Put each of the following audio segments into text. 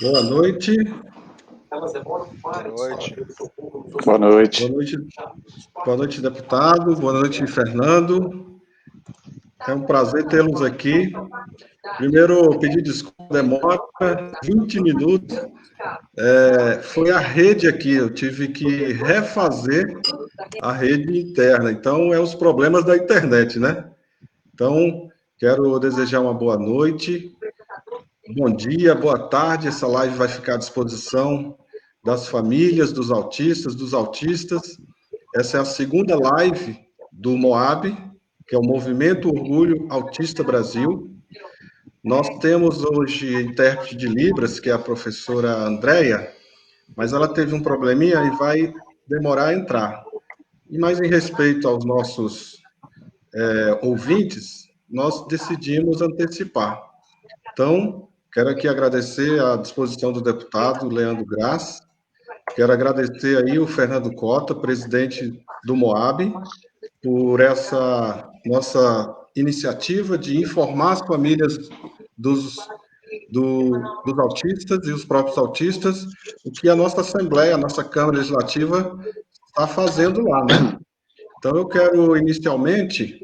Boa noite. Boa noite. Boa noite. Boa noite. Boa noite, deputado. Boa noite, Fernando. É um prazer tê-los aqui. Primeiro, pedir desculpa, demora 20 minutos. Foi a rede aqui, eu tive que refazer a rede interna. Então, é os problemas da internet, né? Então, quero desejar uma boa noite, bom dia, boa tarde. Essa live vai ficar à disposição das famílias, dos autistas. Essa é a segunda live do MOAB, que é o Movimento Orgulho Autista Brasil. Nós temos hoje intérprete de Libras, que é a professora Andréia, mas ela teve um probleminha e vai demorar a entrar. E mais em respeito aos nossos ouvintes, nós decidimos antecipar. Então, quero aqui agradecer a disposição do deputado Leandro Graz, quero agradecer aí o Fernando Cota, presidente do MOAB, por essa nossa iniciativa de informar as famílias dos autistas e os próprios autistas, o que a nossa Assembleia, a nossa Câmara Legislativa está fazendo lá, né? Então, eu quero inicialmente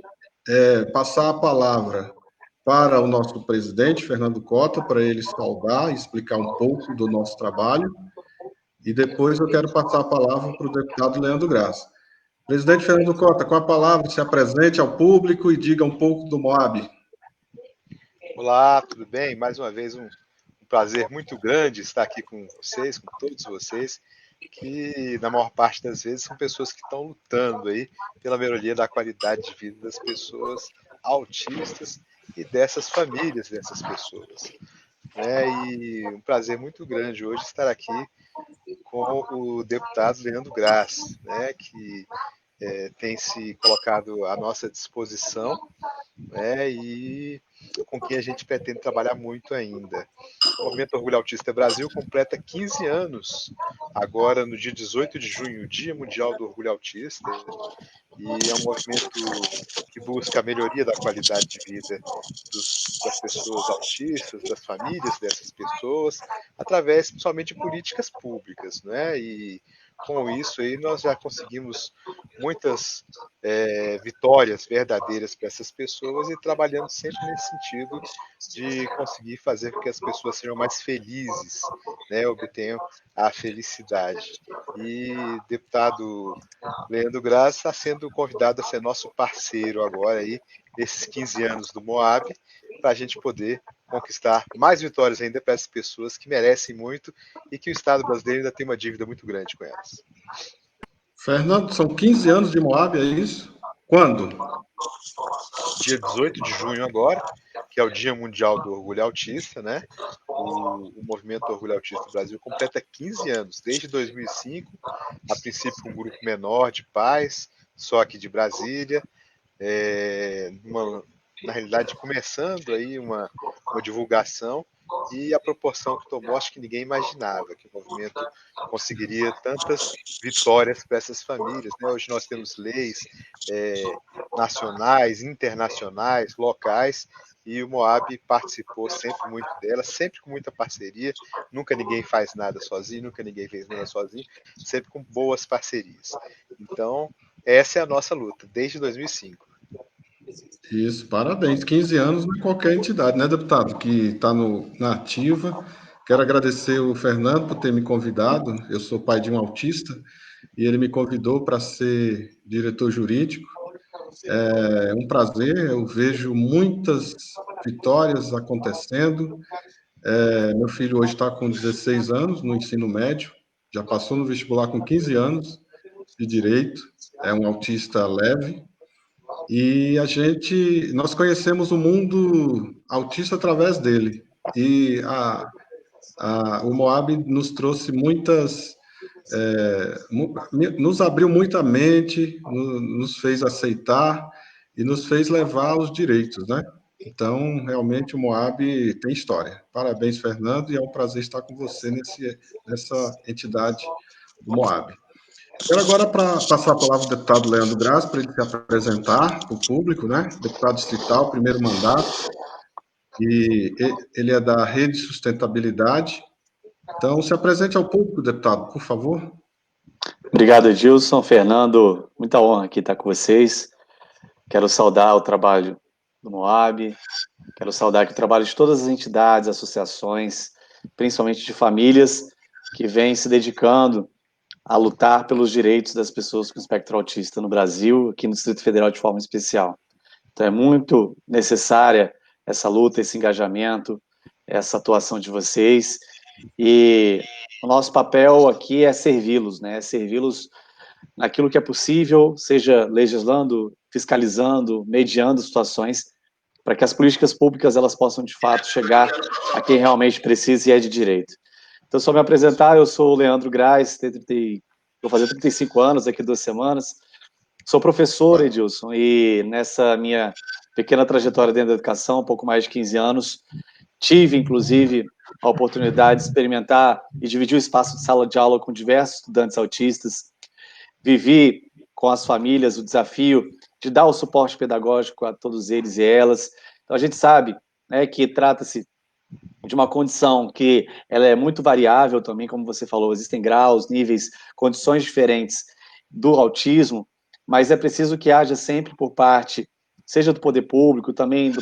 passar a palavra para o nosso presidente, Fernando Cota, para ele saudar e explicar um pouco do nosso trabalho, e depois eu quero passar a palavra para o deputado Leandro Graz. Presidente Fernando Cota, com a palavra, se apresente ao público e diga um pouco do MOAB. Olá, tudo bem? Mais uma vez um prazer muito grande estar aqui com vocês, com todos vocês, que na maior parte das vezes são pessoas que estão lutando aí pela melhoria da qualidade de vida das pessoas autistas e dessas famílias dessas pessoas. E um prazer muito grande hoje estar aqui com o deputado Leandro Graz, que tem se colocado à nossa disposição, e com quem a gente pretende trabalhar muito ainda. O Movimento Orgulho Autista Brasil completa 15 anos, agora no dia 18 de junho, Dia Mundial do Orgulho Autista, e é um movimento que busca a melhoria da qualidade de vida das pessoas autistas, das famílias dessas pessoas, através principalmente de políticas públicas, E com isso aí nós já conseguimos muitas vitórias verdadeiras para essas pessoas e trabalhando sempre nesse sentido de conseguir fazer com que as pessoas sejam mais felizes, obtenham a felicidade. E deputado Leandro Graz está sendo convidado a ser nosso parceiro agora aí, nesses 15 anos do MOAB, para a gente poder conquistar mais vitórias ainda para essas pessoas que merecem muito e que o Estado brasileiro ainda tem uma dívida muito grande com elas. Fernando, são 15 anos de MOAB, é isso? Quando? Dia 18 de junho agora, que é o Dia Mundial do Orgulho Autista, O Movimento Orgulho Autista Brasil completa 15 anos, desde 2005, a princípio um grupo menor de pais, só aqui de Brasília, na realidade começando aí uma divulgação, e a proporção que tomou, acho que ninguém imaginava que o movimento conseguiria tantas vitórias para essas famílias. Hoje nós temos leis nacionais, internacionais, locais, e o MOAB participou sempre muito delas, sempre com muita parceria, nunca ninguém faz nada sozinho, nunca ninguém fez nada sozinho, sempre com boas parcerias. Então, essa é a nossa luta, desde 2005. Isso, parabéns. 15 anos não é qualquer entidade, né, deputado, que está na ativa. Quero agradecer o Fernando por ter me convidado. Eu sou pai de um autista e ele me convidou para ser diretor jurídico. É um prazer, eu vejo muitas vitórias acontecendo. Meu filho hoje está com 16 anos no ensino médio, já passou no vestibular com 15 anos de direito, é um autista leve. E nós conhecemos o mundo autista através dele. E o MOAB nos trouxe nos abriu muita mente, nos fez aceitar e nos fez levar os direitos, né? Então, realmente, o MOAB tem história. Parabéns, Fernando, e é um prazer estar com você nessa entidade do MOAB. Quero agora passar a palavra ao deputado Leandro Graz, para ele se apresentar para o público, né? Deputado distrital, primeiro mandato. e ele é da Rede Sustentabilidade. Então, se apresente ao público, deputado, por favor. Obrigado, Edilson. Fernando, muita honra aqui estar com vocês. Quero saudar o trabalho do Moab, quero saudar aqui o trabalho de todas as entidades, associações, principalmente de famílias que vêm se dedicando a lutar pelos direitos das pessoas com espectro autista no Brasil, aqui no Distrito Federal de forma especial. Então é muito necessária essa luta, esse engajamento, essa atuação de vocês, e o nosso papel aqui é servi-los, né? Servi-los naquilo que é possível, seja legislando, fiscalizando, mediando situações, para que as políticas públicas elas possam de fato chegar a quem realmente precisa e é de direito. Então, só me apresentar, eu sou o Leandro Graz, vou fazer 35 anos daqui 2 semanas, sou professor, Edilson, e nessa minha pequena trajetória dentro da educação, um pouco mais de 15 anos, tive, inclusive, a oportunidade de experimentar e dividir o espaço de sala de aula com diversos estudantes autistas. Vivi com as famílias o desafio de dar o suporte pedagógico a todos eles e elas. Então, a gente sabe, né, que trata-se de uma condição que ela é muito variável também, como você falou, existem graus, níveis, condições diferentes do autismo, mas é preciso que haja sempre por parte, seja do poder público, também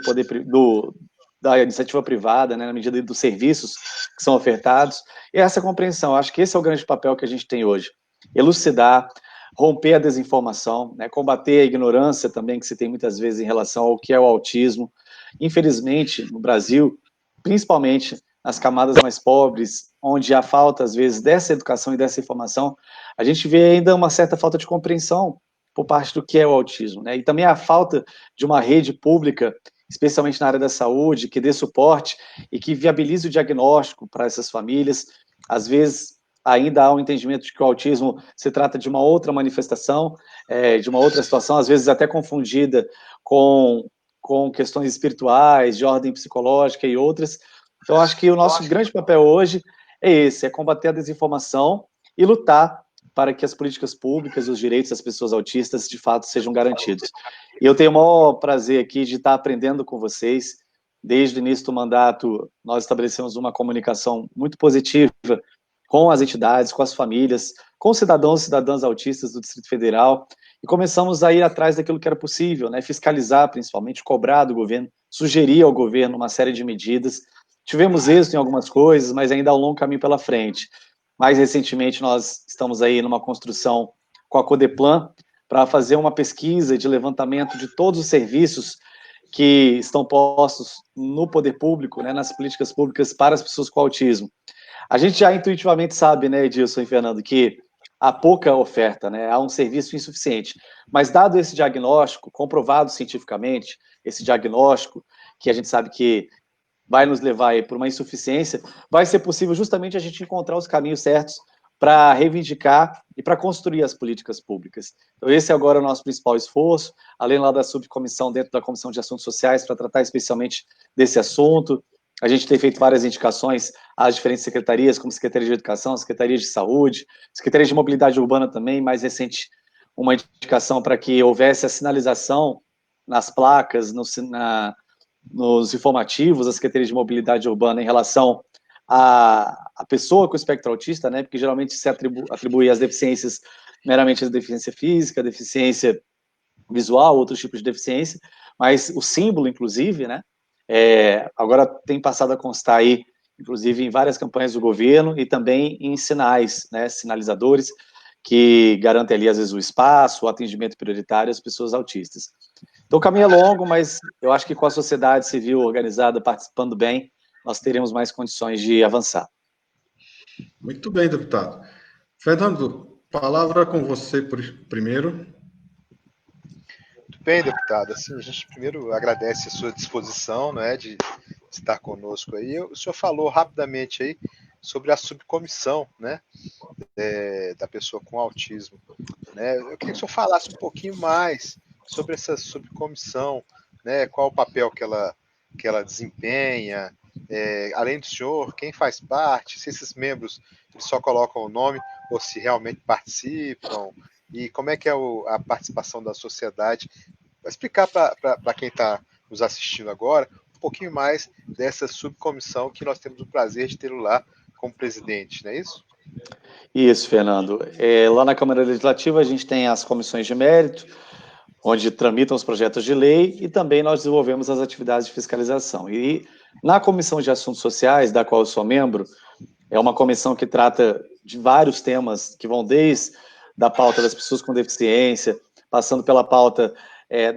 da iniciativa privada, né, na medida dos serviços que são ofertados, e essa compreensão. Acho que esse é o grande papel que a gente tem hoje, elucidar, romper a desinformação, né, combater a ignorância também que se tem muitas vezes em relação ao que é o autismo. Infelizmente, no Brasil, principalmente nas camadas mais pobres, onde há falta, às vezes, dessa educação e dessa informação, a gente vê ainda uma certa falta de compreensão por parte do que é o autismo, né? E também a falta de uma rede pública, especialmente na área da saúde, que dê suporte e que viabilize o diagnóstico para essas famílias. Às vezes, ainda há um entendimento de que o autismo se trata de uma outra manifestação, de uma outra situação, às vezes até confundida com questões espirituais, de ordem psicológica e outras. Então, acho que o nosso grande papel hoje é esse, é combater a desinformação e lutar para que as políticas públicas e os direitos das pessoas autistas, de fato, sejam garantidos. E eu tenho o maior prazer aqui de estar aprendendo com vocês. Desde o início do mandato, nós estabelecemos uma comunicação muito positiva com as entidades, com as famílias, com os cidadãos e cidadãs autistas do Distrito Federal, e começamos a ir atrás daquilo que era possível, né? Fiscalizar, principalmente, cobrar do governo, sugerir ao governo uma série de medidas. Tivemos êxito em algumas coisas, mas ainda há um longo caminho pela frente. Mais recentemente, nós estamos aí numa construção com a Codeplan para fazer uma pesquisa de levantamento de todos os serviços que estão postos no poder público, né, nas políticas públicas para as pessoas com autismo. A gente já intuitivamente sabe, né, Edilson e Fernando, que há pouca oferta, né, há um serviço insuficiente. Mas dado esse diagnóstico, comprovado cientificamente, esse diagnóstico, que a gente sabe que vai nos levar aí por uma insuficiência, vai ser possível justamente a gente encontrar os caminhos certos para reivindicar e para construir as políticas públicas. Então, esse é agora o nosso principal esforço, além lá da subcomissão dentro da Comissão de Assuntos Sociais, para tratar especialmente desse assunto. A gente tem feito várias indicações às diferentes secretarias, como Secretaria de Educação, Secretaria de Saúde, Secretaria de Mobilidade Urbana também, mais recente, uma indicação para que houvesse a sinalização nas placas, nos informativos da Secretaria de Mobilidade Urbana em relação à pessoa com espectro autista, né, porque geralmente se atribui as deficiências meramente a deficiência física, deficiência visual, outros tipos de deficiência, mas o símbolo, inclusive, né, agora tem passado a constar aí, inclusive em várias campanhas do governo e também em sinais, né, sinalizadores, que garantem ali, às vezes, o espaço, o atendimento prioritário às pessoas autistas. Então, o caminho é longo, mas eu acho que com a sociedade civil organizada, participando bem, nós teremos mais condições de avançar. Muito bem, deputado. Fernando, palavra com você primeiro. Muito bem, deputado. Assim, a gente primeiro agradece a sua disposição, né, de estar conosco aí. O senhor falou rapidamente aí sobre a subcomissão, né, da pessoa com autismo, né? Eu queria que o senhor falasse um pouquinho mais sobre essa subcomissão, né? Qual o papel que ela desempenha, além do senhor, quem faz parte, se esses membros eles só colocam o nome ou se realmente participam, e como é que é a participação da sociedade. Vai explicar para quem está nos assistindo agora pouquinho mais dessa subcomissão que nós temos o prazer de tê-lo lá como presidente, não é isso? Isso, Fernando. Lá na Câmara Legislativa a gente tem as comissões de mérito, onde tramitam os projetos de lei, e também nós desenvolvemos as atividades de fiscalização. E na Comissão de Assuntos Sociais, da qual eu sou membro, é uma comissão que trata de vários temas que vão desde da pauta das pessoas com deficiência, passando pela pauta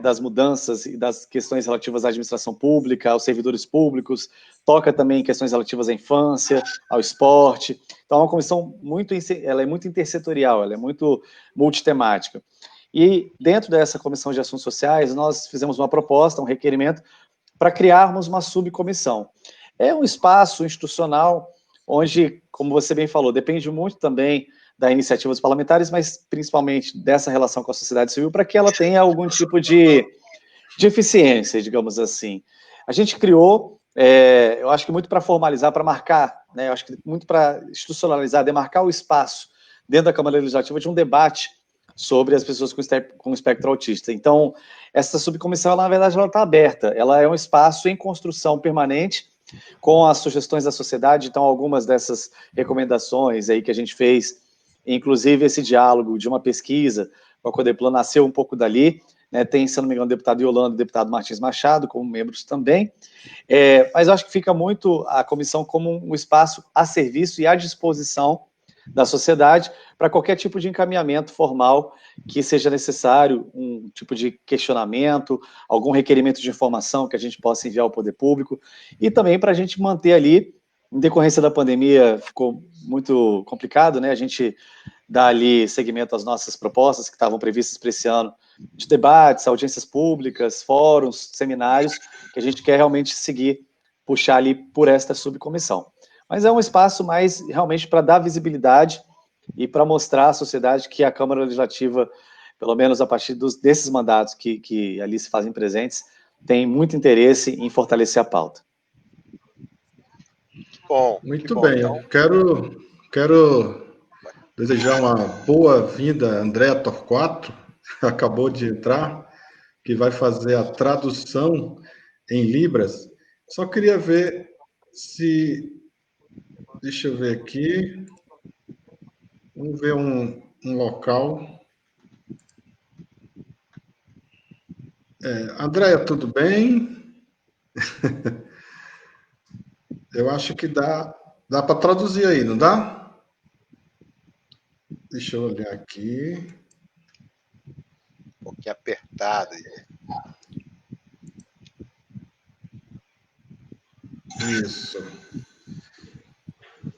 das mudanças e das questões relativas à administração pública, aos servidores públicos, toca também em questões relativas à infância, ao esporte. Então, é uma comissão ela é muito intersetorial, ela é muito multitemática. E dentro dessa Comissão de Assuntos Sociais, nós fizemos uma proposta, um requerimento, para criarmos uma subcomissão. É um espaço institucional onde, como você bem falou, depende muito também da iniciativa dos parlamentares, mas principalmente dessa relação com a sociedade civil, para que ela tenha algum tipo de eficiência, digamos assim. A gente criou, eu acho que muito para formalizar, para marcar, né, eu acho que muito para institucionalizar, demarcar o espaço dentro da Câmara Legislativa de um debate sobre as pessoas com espectro autista. Então, essa subcomissão, ela, na verdade, ela está aberta, ela é um espaço em construção permanente, com as sugestões da sociedade. Então, algumas dessas recomendações aí que a gente fez, inclusive esse diálogo de uma pesquisa com a Codeplan, nasceu um pouco dali, né? Tem, se não me engano, o deputado Yolanda e o deputado Martins Machado como membros também, mas eu acho que fica muito a comissão como um espaço a serviço e à disposição da sociedade para qualquer tipo de encaminhamento formal que seja necessário, um tipo de questionamento, algum requerimento de informação que a gente possa enviar ao poder público, e também para a gente manter ali, em decorrência da pandemia, ficou muito complicado, né, a gente dá ali seguimento às nossas propostas que estavam previstas para esse ano, de debates, audiências públicas, fóruns, seminários, que a gente quer realmente seguir, puxar ali por esta subcomissão. Mas é um espaço mais realmente para dar visibilidade e para mostrar à sociedade que a Câmara Legislativa, pelo menos a partir desses mandatos que ali se fazem presentes, tem muito interesse em fortalecer a pauta. Bom, muito bem, então. Quero desejar uma boa-vinda a Andréa Torquato, que acabou de entrar, que vai fazer a tradução em Libras. Só queria ver se... Deixa eu ver aqui. Vamos ver um local. Andréia, tudo bem? Eu acho que dá para traduzir aí, não dá? Deixa eu olhar aqui. Um pouquinho apertado aí. Isso.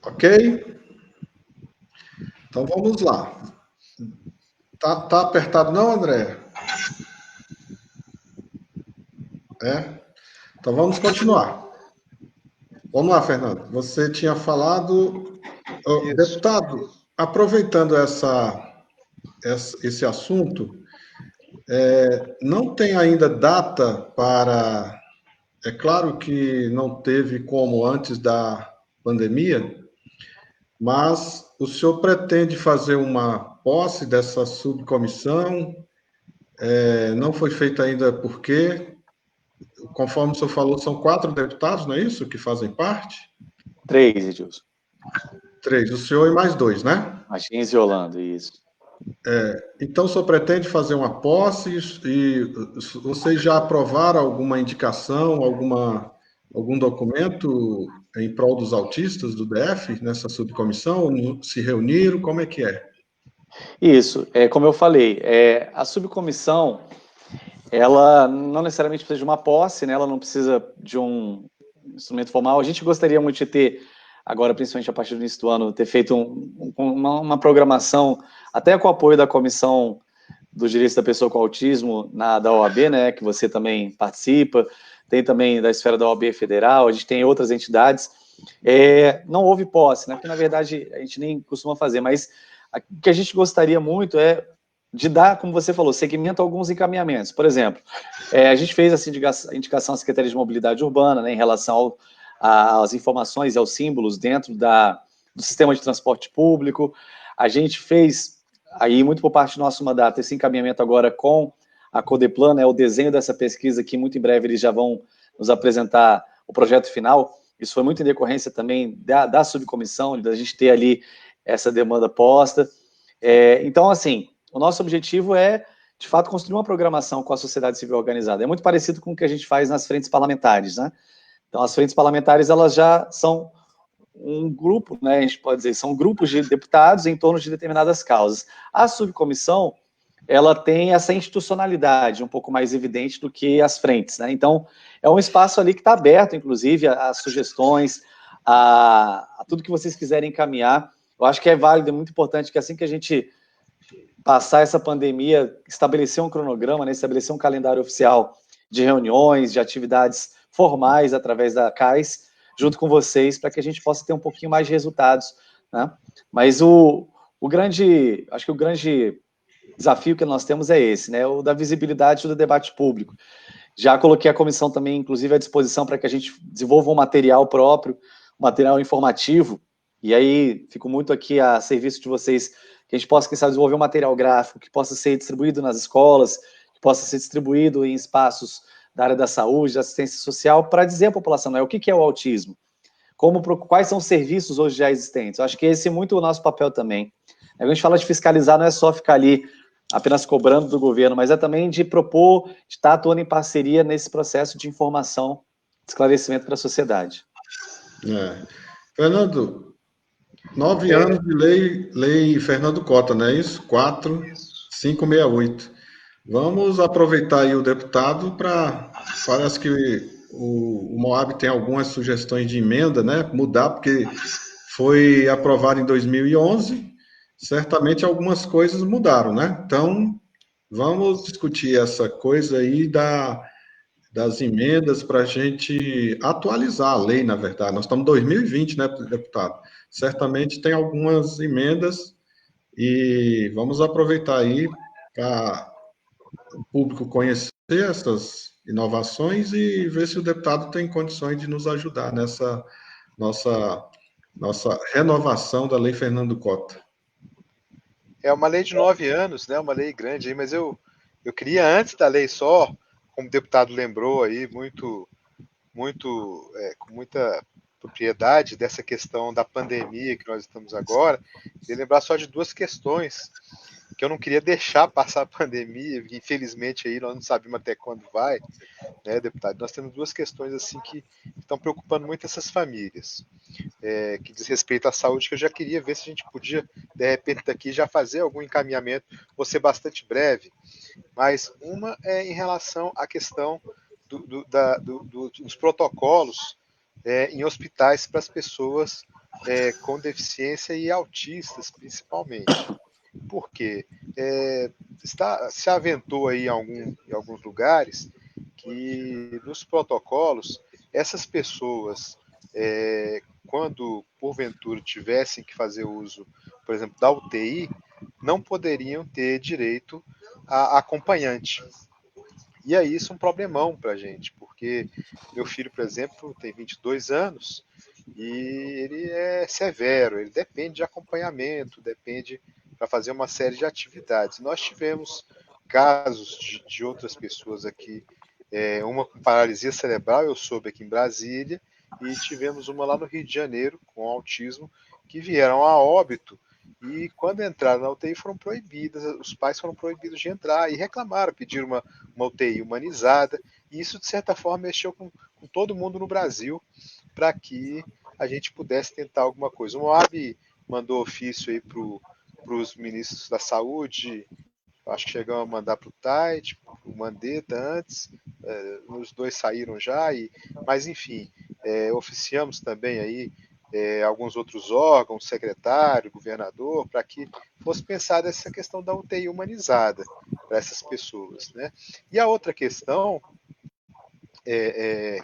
Ok? Então vamos lá. Tá apertado não, André? Então vamos continuar. Vamos lá, Fernando. Você tinha falado... Deputado, aproveitando esse assunto, não tem ainda data para... É claro que não teve como antes da pandemia, mas o senhor pretende fazer uma posse dessa subcomissão? Não foi feita ainda porque, conforme o senhor falou, são 4 deputados, não é isso, que fazem parte? 3, Edilson. 3, o senhor e mais 2, né? Martins e Yolanda, isso. Então, o senhor pretende fazer uma posse e vocês já aprovaram alguma indicação, algum documento em prol dos autistas do DF nessa subcomissão? Se reuniram? Como é que é? Isso, como eu falei, a subcomissão, ela não necessariamente precisa de uma posse, né? Ela não precisa de um instrumento formal. A gente gostaria muito de ter, agora, principalmente a partir do início do ano, ter feito uma programação, até com o apoio da Comissão dos Direitos da Pessoa com Autismo, da OAB, né, que você também participa, tem também da esfera da OAB Federal, a gente tem outras entidades. Não houve posse, né, porque, na verdade, a gente nem costuma fazer, mas o que a gente gostaria muito é de dar, como você falou, seguimento a alguns encaminhamentos. Por exemplo, a gente fez essa indicação à Secretaria de Mobilidade Urbana, né, em relação às informações e aos símbolos dentro do sistema de transporte público. A gente fez, aí muito por parte do nosso mandato, esse encaminhamento agora com a Codeplan, né, o desenho dessa pesquisa, que muito em breve eles já vão nos apresentar o projeto final. Isso foi muito em decorrência também da subcomissão, da gente ter ali essa demanda posta. Então, assim, o nosso objetivo é, de fato, construir uma programação com a sociedade civil organizada. É muito parecido com o que a gente faz nas frentes parlamentares, né? Então, as frentes parlamentares, elas já são um grupo, né, a gente pode dizer, são grupos de deputados em torno de determinadas causas. A subcomissão, ela tem essa institucionalidade um pouco mais evidente do que as frentes, né? Então, é um espaço ali que está aberto, inclusive, a sugestões, a tudo que vocês quiserem encaminhar. Eu acho que é válido, é muito importante que assim que a gente passar essa pandemia, estabelecer um cronograma, né, estabelecer um calendário oficial de reuniões, de atividades formais através da CAIS, junto com vocês, para que a gente possa ter um pouquinho mais de resultados, né? Mas acho que o grande desafio que nós temos é esse, né? O da visibilidade do debate público. Já coloquei a comissão também, inclusive, à disposição para que a gente desenvolva um material próprio, um material informativo, e aí fico muito aqui a serviço de vocês, que a gente possa, quem sabe, desenvolver um material gráfico que possa ser distribuído nas escolas, que possa ser distribuído em espaços da área da saúde, da assistência social, para dizer à população, né, o que é o autismo, quais são os serviços hoje já existentes. Eu acho que esse é muito o nosso papel também. A gente fala de fiscalizar, não é só ficar ali apenas cobrando do governo, mas é também de propor, de estar atuando em parceria nesse processo de informação, de esclarecimento para a sociedade. Fernando, 9 anos de lei Fernando Cota, não é isso? 4568. Vamos aproveitar aí o deputado para... Parece que o Moab tem algumas sugestões de emenda, né? Mudar, porque foi aprovado em 2011, certamente algumas coisas mudaram, né? Então, vamos discutir essa coisa aí das emendas para a gente atualizar a lei, na verdade. Nós estamos em 2020, né, deputado? Certamente tem algumas emendas e vamos aproveitar aí para o público conhecer essas inovações e ver se o deputado tem condições de nos ajudar nessa nossa renovação da Lei Fernando Cota. É uma lei de 9 anos, né? Uma lei grande aí, mas eu queria, antes da lei só, como o deputado lembrou aí, com muita propriedade dessa questão da pandemia que nós estamos agora, queria lembrar só de duas questões que eu não queria deixar passar a pandemia, e infelizmente aí nós não sabemos até quando vai, né, deputado? Nós temos duas questões assim que estão preocupando muito essas famílias, que diz respeito à saúde, que eu já queria ver se a gente podia, de repente, daqui já fazer algum encaminhamento, vou ser bastante breve, mas uma é em relação à questão dos protocolos em hospitais para as pessoas com deficiência e autistas, principalmente. Por quê? Se aventou aí em alguns lugares que nos protocolos essas pessoas, quando porventura tivessem que fazer uso, por exemplo, da UTI, não poderiam ter direito a acompanhante. E aí isso é um problemão para a gente, porque meu filho, por exemplo, tem 22 anos e ele é severo, ele depende de acompanhamento, depende para fazer uma série de atividades. Nós tivemos casos de outras pessoas aqui, uma com paralisia cerebral, eu soube aqui em Brasília, e tivemos uma lá no Rio de Janeiro, com autismo, que vieram a óbito e quando entraram na UTI foram proibidas, os pais foram proibidos de entrar e reclamaram, pediram uma UTI humanizada, e isso de certa forma mexeu com todo mundo no Brasil para que a gente pudesse tentar alguma coisa. O Moab mandou ofício aí para os ministros da saúde, acho que chegou a mandar para o Tait, para o Mandetta antes, os dois saíram já, mas enfim, oficiamos também aí alguns outros órgãos, secretário, governador, para que fosse pensada essa questão da UTI humanizada para essas pessoas, né? E a outra questão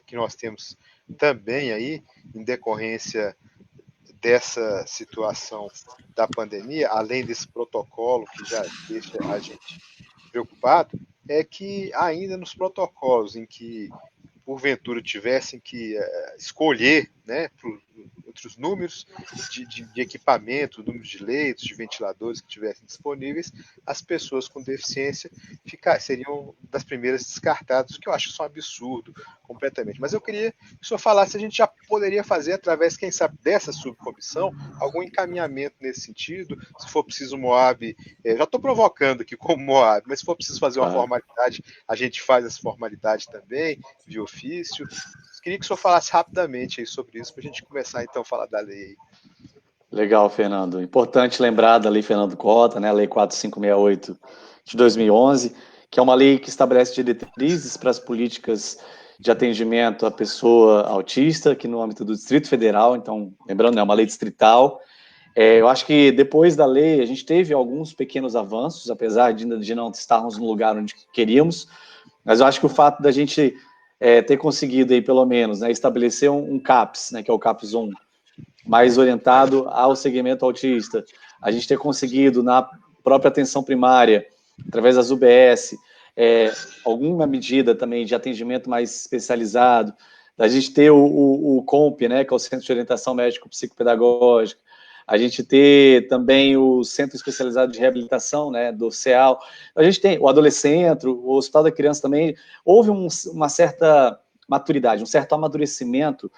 que nós temos também aí, em decorrência dessa situação da pandemia, além desse protocolo que já deixa a gente preocupado, é que ainda nos protocolos em que porventura tivessem que escolher, né, entre os números de equipamento, números de leitos, de ventiladores que tivessem disponíveis, as pessoas com deficiência seriam das primeiras descartadas, o que eu acho só um absurdo completamente. Mas eu queria que o senhor falasse se a gente já poderia fazer, através, quem sabe, dessa subcomissão, algum encaminhamento nesse sentido, se for preciso o Moab, já estou provocando aqui como Moab, mas se for preciso fazer uma formalidade, a gente faz essa formalidade também, via ofício. Queria que o senhor falasse rapidamente aí sobre isso, para a gente começar então a falar da lei. Legal, Fernando. Importante lembrar da Lei Fernando Cota, né, a Lei 4568 de 2011, que é uma lei que estabelece diretrizes para as políticas de atendimento à pessoa autista, aqui no âmbito do Distrito Federal. Então, lembrando, é uma lei distrital. Eu acho que depois da lei a gente teve alguns pequenos avanços, apesar de não estarmos no lugar onde queríamos, mas eu acho que o fato da gente ter conseguido aí, pelo menos, né, estabelecer um CAPS, né, que é o CAPS 1, mais orientado ao segmento autista, a gente ter conseguido na própria atenção primária, através das UBS, alguma medida também de atendimento mais especializado, a gente ter o COMP, né, que é o Centro de Orientação Médico-Psicopedagógica, a gente ter também o Centro Especializado de Reabilitação, né, do CEAL, a gente tem o Adolescentro, o Hospital da Criança também, houve uma certa maturidade, um certo amadurecimento,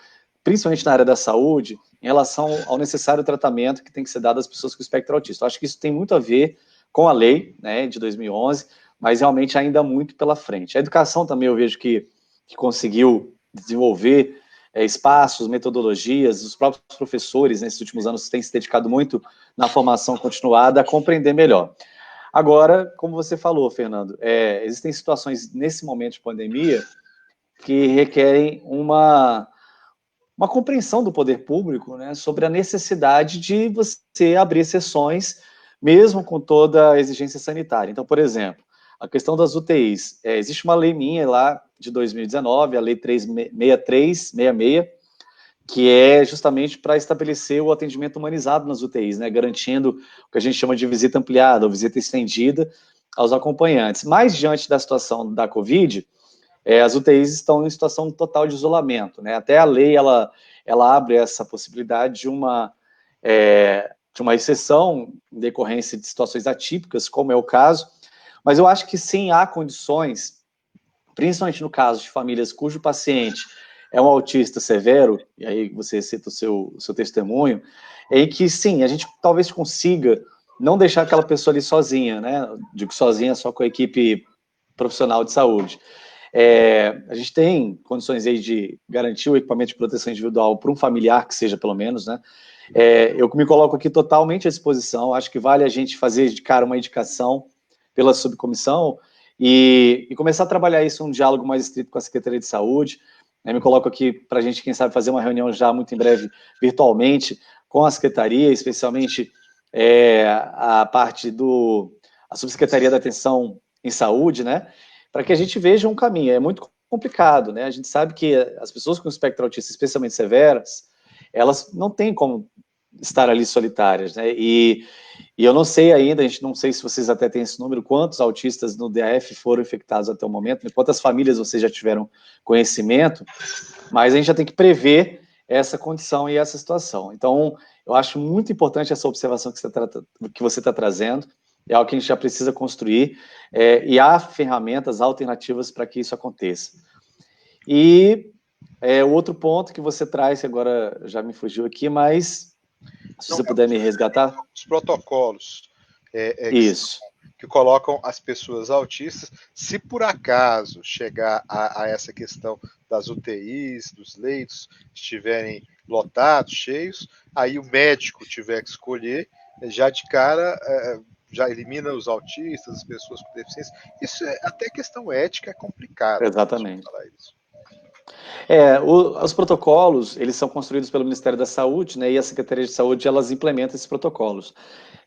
principalmente na área da saúde, em relação ao necessário tratamento que tem que ser dado às pessoas com espectro autista. Eu acho que isso tem muito a ver com a lei, né, de 2011, mas realmente ainda muito pela frente. A educação também eu vejo que conseguiu desenvolver espaços, metodologias, os próprios professores nesses últimos anos têm se dedicado muito na formação continuada a compreender melhor. Agora, como você falou, Fernando, existem situações nesse momento de pandemia que requerem uma compreensão do poder público, né, sobre a necessidade de você abrir exceções, mesmo com toda a exigência sanitária. Então, por exemplo, a questão das UTIs. Existe uma lei minha lá de 2019, a Lei 36366, que é justamente para estabelecer o atendimento humanizado nas UTIs, né, garantindo o que a gente chama de visita ampliada ou visita estendida aos acompanhantes. Mas, diante da situação da Covid, as UTIs estão em situação total de isolamento, né? Até a lei, ela abre essa possibilidade de uma exceção em decorrência de situações atípicas, como é o caso, mas eu acho que sim, há condições, principalmente no caso de famílias cujo paciente é um autista severo, e aí você cita o seu testemunho, em que sim, a gente talvez consiga não deixar aquela pessoa ali sozinha, né? Digo sozinha só com a equipe profissional de saúde. A gente tem condições aí de garantir o equipamento de proteção individual para um familiar que seja, pelo menos, né? Eu me coloco aqui totalmente à disposição, acho que vale a gente fazer de cara uma indicação pela subcomissão e começar a trabalhar isso, um diálogo mais estrito com a Secretaria de Saúde. Me coloco aqui para a gente, quem sabe, fazer uma reunião já muito em breve, virtualmente, com a Secretaria, especialmente a parte a Subsecretaria da Atenção em Saúde, né? Para que a gente veja um caminho. É muito complicado, né? A gente sabe que as pessoas com espectro autista, especialmente severas, elas não têm como estar ali solitárias, né? E eu não sei ainda, a gente não sei se vocês até têm esse número, quantos autistas no DF foram infectados até o momento, quantas famílias vocês já tiveram conhecimento, mas a gente já tem que prever essa condição e essa situação. Então, eu acho muito importante essa observação que você está trazendo, é algo que a gente já precisa construir, e há ferramentas alternativas para que isso aconteça. E o outro ponto que você traz, que agora já me fugiu aqui, mas se você puder me resgatar. Os protocolos Isso. que colocam as pessoas autistas, se por acaso chegar a essa questão das UTIs, dos leitos estiverem lotados, cheios, aí o médico tiver que escolher, já de cara já elimina os autistas, as pessoas com deficiência. Isso até questão ética é complicado. Exatamente. Falar isso. Os protocolos, eles são construídos pelo Ministério da Saúde, né, e a Secretaria de Saúde, elas implementam esses protocolos.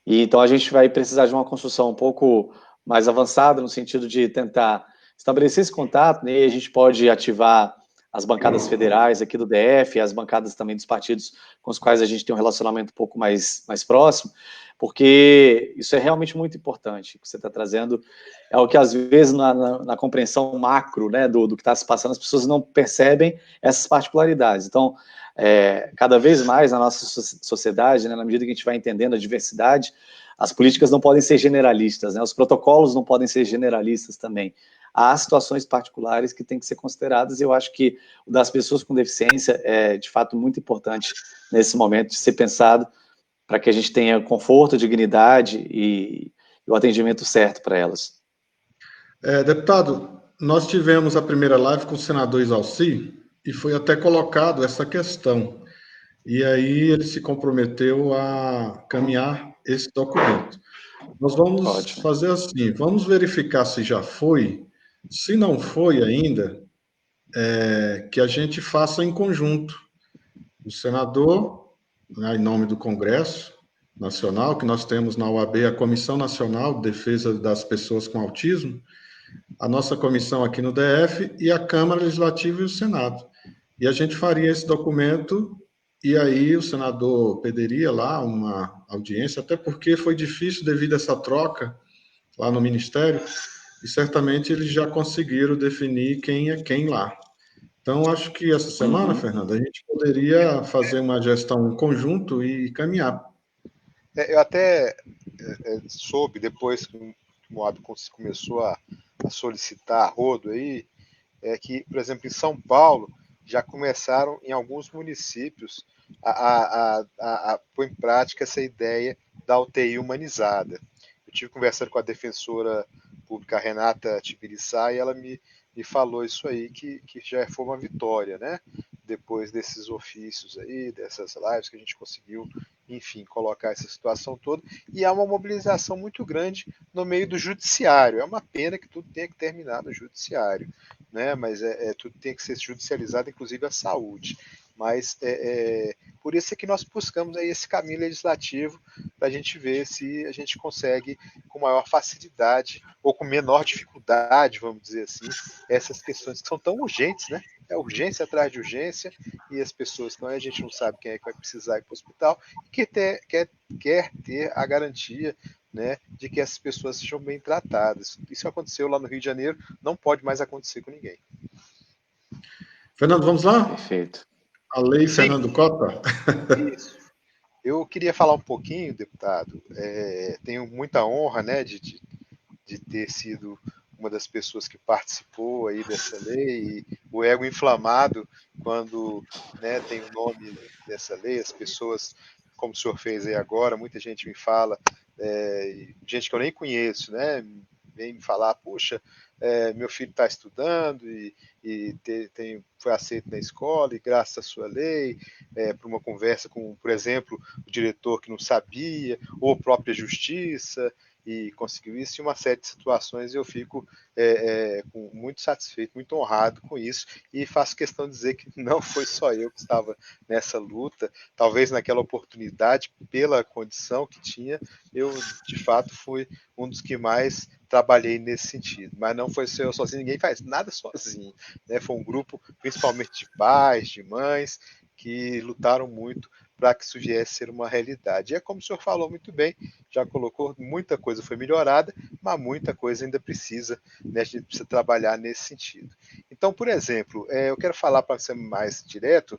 E então a gente vai precisar de uma construção um pouco mais avançada, no sentido de tentar estabelecer esse contato, né, e a gente pode ativar as bancadas federais aqui do DF, as bancadas também dos partidos com os quais a gente tem um relacionamento um pouco mais próximo, porque isso é realmente muito importante, o que você está trazendo é o que às vezes na compreensão macro, né, do que está se passando, as pessoas não percebem essas particularidades. Então, cada vez mais na nossa sociedade, né, na medida que a gente vai entendendo a diversidade, as políticas não podem ser generalistas, né, os protocolos não podem ser generalistas também. Há situações particulares que têm que ser consideradas, e eu acho que o das pessoas com deficiência é, de fato, muito importante nesse momento de ser pensado para que a gente tenha conforto, dignidade e o atendimento certo para elas. Deputado, nós tivemos a primeira live com o senador Isalci e foi até colocado essa questão. E aí ele se comprometeu a caminhar esse documento. Nós vamos Ótimo. fazer assim, vamos verificar se já foi. Se não foi ainda, que a gente faça em conjunto. O senador, né, em nome do Congresso Nacional, que nós temos na OAB a Comissão Nacional de Defesa das Pessoas com Autismo, a nossa comissão aqui no DF e a Câmara Legislativa e o Senado. E a gente faria esse documento e aí o senador pediria lá uma audiência, até porque foi difícil devido a essa troca lá no Ministério, e certamente eles já conseguiram definir quem é quem lá. Então, acho que essa semana, Fernanda, a gente poderia fazer uma gestão em conjunto e caminhar. Eu até soube, depois que o Moab começou a solicitar a rodo aí, que, por exemplo, em São Paulo, já começaram em alguns municípios a pôr em prática essa ideia da UTI humanizada. Eu tive conversando com a defensora pública Renata Tibiriçá e ela me falou isso aí, que já foi uma vitória, né? Depois desses ofícios aí, dessas lives que a gente conseguiu, enfim, colocar essa situação toda. E há uma mobilização muito grande no meio do judiciário. É uma pena que tudo tenha que terminar no judiciário, né? Mas tudo tem que ser judicializado, inclusive a saúde. Mas por isso é que nós buscamos aí esse caminho legislativo para a gente ver se a gente consegue com maior facilidade ou com menor dificuldade, vamos dizer assim, essas questões que são tão urgentes, né? É urgência atrás de urgência e as pessoas estão aí, a gente não sabe quem é que vai precisar ir para o hospital e que quer ter a garantia, né, de que essas pessoas sejam bem tratadas. Isso aconteceu lá no Rio de Janeiro, não pode mais acontecer com ninguém. Fernando, vamos lá? Perfeito. A lei Sim, Fernando Cota? isso. Eu queria falar um pouquinho, deputado. Tenho muita honra, né, de ter sido uma das pessoas que participou aí dessa lei, e o ego inflamado quando, né, tem o nome dessa lei, as pessoas, como o senhor fez aí agora, muita gente me fala, gente que eu nem conheço, né, vem me falar, puxa, meu filho está estudando foi aceito na escola e graças à sua lei, para uma conversa com, por exemplo, o diretor que não sabia, ou a própria justiça, e conseguiu isso, e uma série de situações eu fico muito satisfeito, muito honrado com isso, e faço questão de dizer que não foi só eu que estava nessa luta, talvez naquela oportunidade, pela condição que tinha, eu de fato fui um dos que mais trabalhei nesse sentido, mas não foi só eu sozinho, ninguém faz nada sozinho, né? Foi um grupo principalmente de pais, de mães, que lutaram muito para que isso viesse a ser uma realidade. E é como o senhor falou muito bem, já colocou, muita coisa foi melhorada, mas muita coisa ainda precisa, né, a gente precisa trabalhar nesse sentido. Então, por exemplo, eu quero falar para ser mais direto,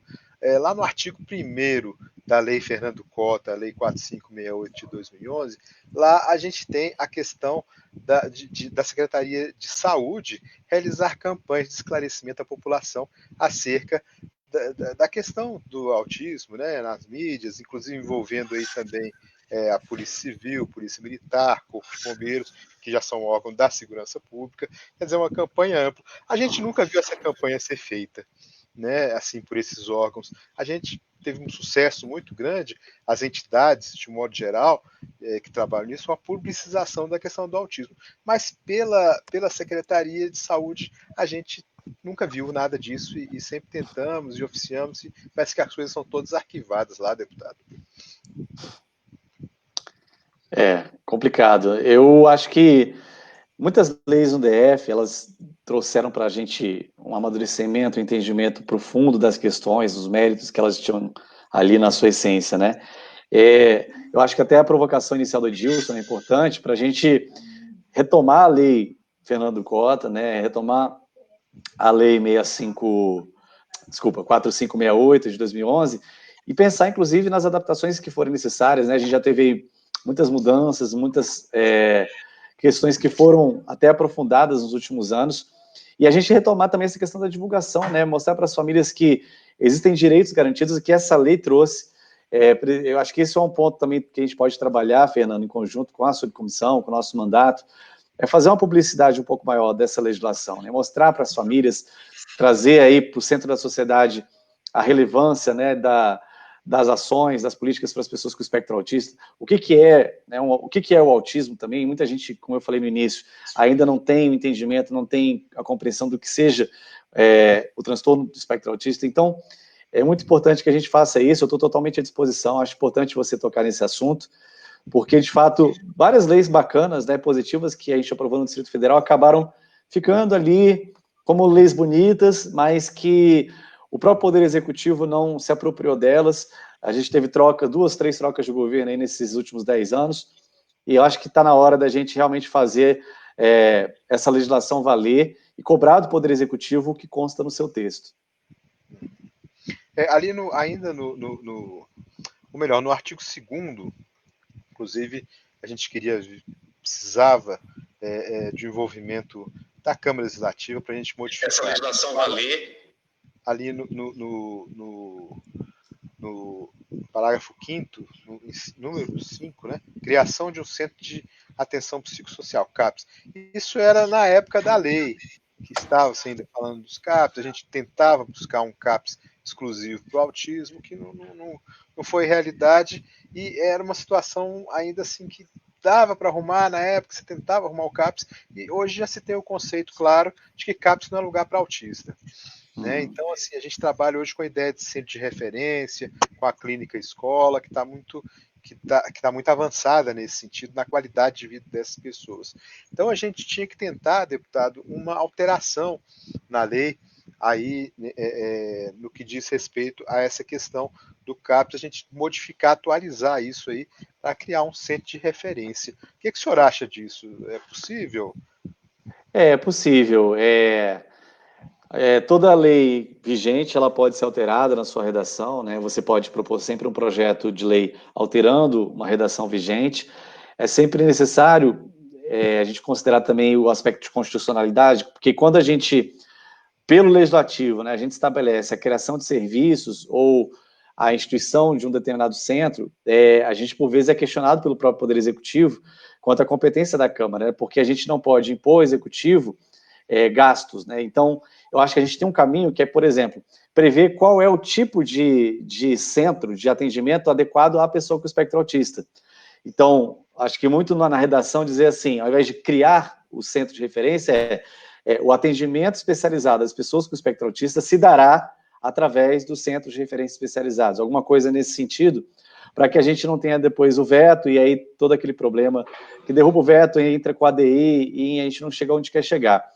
lá no artigo 1º da Lei Fernando Cota, a Lei 4568 de 2011, lá a gente tem a questão da Secretaria de Saúde realizar campanhas de esclarecimento à população acerca da questão do autismo, né, nas mídias, inclusive envolvendo aí também a Polícia Civil, Polícia Militar, Corpo de Bombeiros, que já são órgãos da segurança pública, quer dizer, uma campanha ampla. A gente nunca viu essa campanha ser feita, né, assim, por esses órgãos. A gente teve um sucesso muito grande, as entidades, de modo geral, que trabalham nisso, uma publicização da questão do autismo. Mas pela Secretaria de Saúde, a gente nunca viu nada disso e sempre tentamos e oficiamos e parece que as coisas são todas arquivadas lá, deputado. Complicado. Eu acho que muitas leis no DF, elas trouxeram para a gente um amadurecimento, um entendimento profundo das questões, dos méritos que elas tinham ali na sua essência, né? Eu acho que até a provocação inicial do Edilson é importante para a gente retomar a lei Fernando Cota, né? Retomar a lei 65 desculpa, 4568 de 2011, e pensar, inclusive, nas adaptações que forem necessárias, né? A gente já teve muitas mudanças, muitas questões que foram até aprofundadas nos últimos anos, e a gente retomar também essa questão da divulgação, né? Mostrar para as famílias que existem direitos garantidos e que essa lei trouxe. Eu acho que esse é um ponto também que a gente pode trabalhar, Fernando, em conjunto com a subcomissão, com o nosso mandato, é fazer uma publicidade um pouco maior dessa legislação, né? Mostrar para as famílias, trazer aí para o centro da sociedade a relevância, né, das ações, das políticas para as pessoas com espectro autista, o que é, né, o que é o autismo também. Muita gente, como eu falei no início, ainda não tem o entendimento, não tem a compreensão do que seja o transtorno do espectro autista. Então, é muito importante que a gente faça isso. Eu estou totalmente à disposição, acho importante você tocar nesse assunto, porque, de fato, várias leis bacanas, né, positivas, que a gente aprovou no Distrito Federal, acabaram ficando ali como leis bonitas, mas que o próprio Poder Executivo não se apropriou delas. A gente teve duas, três trocas de governo aí nesses últimos 10 anos, e eu acho que está na hora da gente realmente fazer essa legislação valer e cobrar do Poder Executivo o que consta no seu texto. Ali ainda ou melhor, no artigo 2º, inclusive, a gente precisava de envolvimento da Câmara Legislativa para a gente modificar. Essa legislação valer. Ali no parágrafo 5º, número 5, né? Criação de um centro de atenção psicossocial, CAPS. Isso era na época da lei, que estava ainda falando dos CAPS, a gente tentava buscar um CAPS exclusivo para o autismo, que não foi realidade, e era uma situação ainda assim que dava para arrumar na época, você tentava arrumar o CAPS, e hoje já se tem o conceito claro de que CAPS não é lugar para autista. Né? Então, assim, a gente trabalha hoje com a ideia de centro de referência, com a clínica escola, que está muito avançada nesse sentido, na qualidade de vida dessas pessoas. Então, a gente tinha que tentar, deputado, uma alteração na lei, aí, no que diz respeito a essa questão do CAPS, a gente modificar, atualizar isso aí, para criar um centro de referência. O que o senhor acha disso? É possível? É possível. Toda lei vigente ela pode ser alterada na sua redação, né? Você pode propor sempre um projeto de lei alterando uma redação vigente. É sempre necessário a gente considerar também o aspecto de constitucionalidade, porque quando a gente, pelo legislativo, né, a gente estabelece a criação de serviços ou a instituição de um determinado centro, a gente, por vezes, é questionado pelo próprio Poder Executivo quanto à competência da Câmara, né? Porque a gente não pode impor ao Executivo gastos, né? Então, eu acho que a gente tem um caminho que é, por exemplo, prever qual é o tipo de centro de atendimento adequado à pessoa com espectro autista. Então, acho que muito na redação dizer assim, ao invés de criar o centro de referência, o atendimento especializado às pessoas com espectro autista se dará através dos centros de referência especializados, alguma coisa nesse sentido, para que a gente não tenha depois o veto e aí todo aquele problema que derruba o veto e entra com a ADI e a gente não chega onde quer chegar.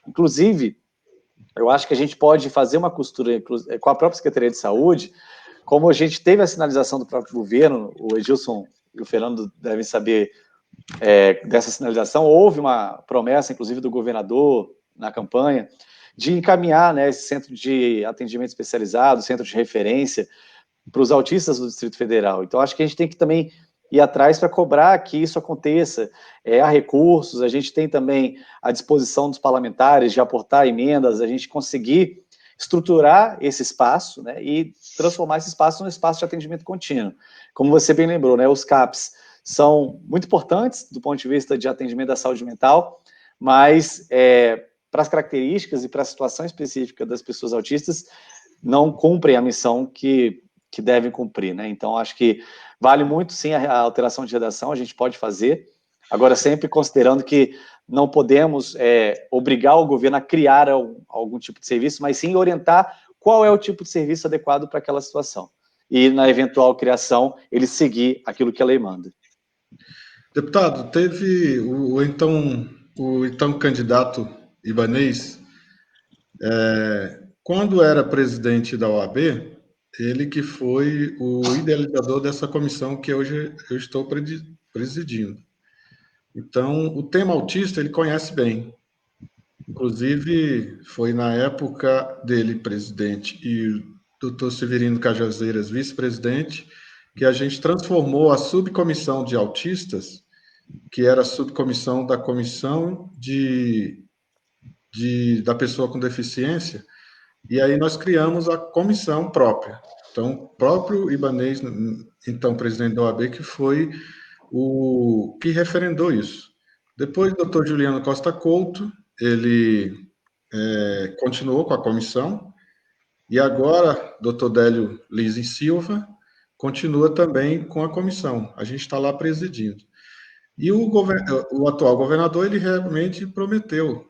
Inclusive, eu acho que a gente pode fazer uma costura com a própria Secretaria de Saúde, como a gente teve a sinalização do próprio governo, o Edilson e o Fernando devem saber dessa sinalização, houve uma promessa, inclusive, do governador na campanha, de encaminhar, né, esse centro de atendimento especializado, centro de referência, para os autistas do Distrito Federal. Então, acho que a gente tem que também ir atrás para cobrar que isso aconteça. Há recursos, a gente tem também a disposição dos parlamentares de aportar emendas, a gente conseguir estruturar esse espaço, né, e transformar esse espaço num espaço de atendimento contínuo. Como você bem lembrou, né, os CAPs são muito importantes do ponto de vista de atendimento da saúde mental, mas para as características e para a situação específica das pessoas autistas, não cumprem a missão que devem cumprir, né? Então, acho que vale muito, sim, a alteração de redação, a gente pode fazer, agora sempre considerando que não podemos obrigar o governo a criar algum tipo de serviço, mas sim orientar qual é o tipo de serviço adequado para aquela situação. E, na eventual criação, ele seguir aquilo que a lei manda. Deputado, teve o então candidato Ibanez, quando era presidente da OAB, ele que foi o idealizador dessa comissão que hoje eu estou presidindo. Então, o tema autista ele conhece bem. Inclusive, foi na época dele presidente e o doutor Severino Cajazeiras vice-presidente que a gente transformou a subcomissão de autistas, que era a subcomissão da comissão da pessoa com deficiência, e aí nós criamos a comissão própria. Então, o próprio Ibanez, então presidente da OAB, que foi o que referendou isso. Depois, o doutor Juliano Costa Couto, ele continuou com a comissão, e agora, doutor Délio Lise Silva, continua também com a comissão. A gente está lá presidindo. E o atual governador, ele realmente prometeu,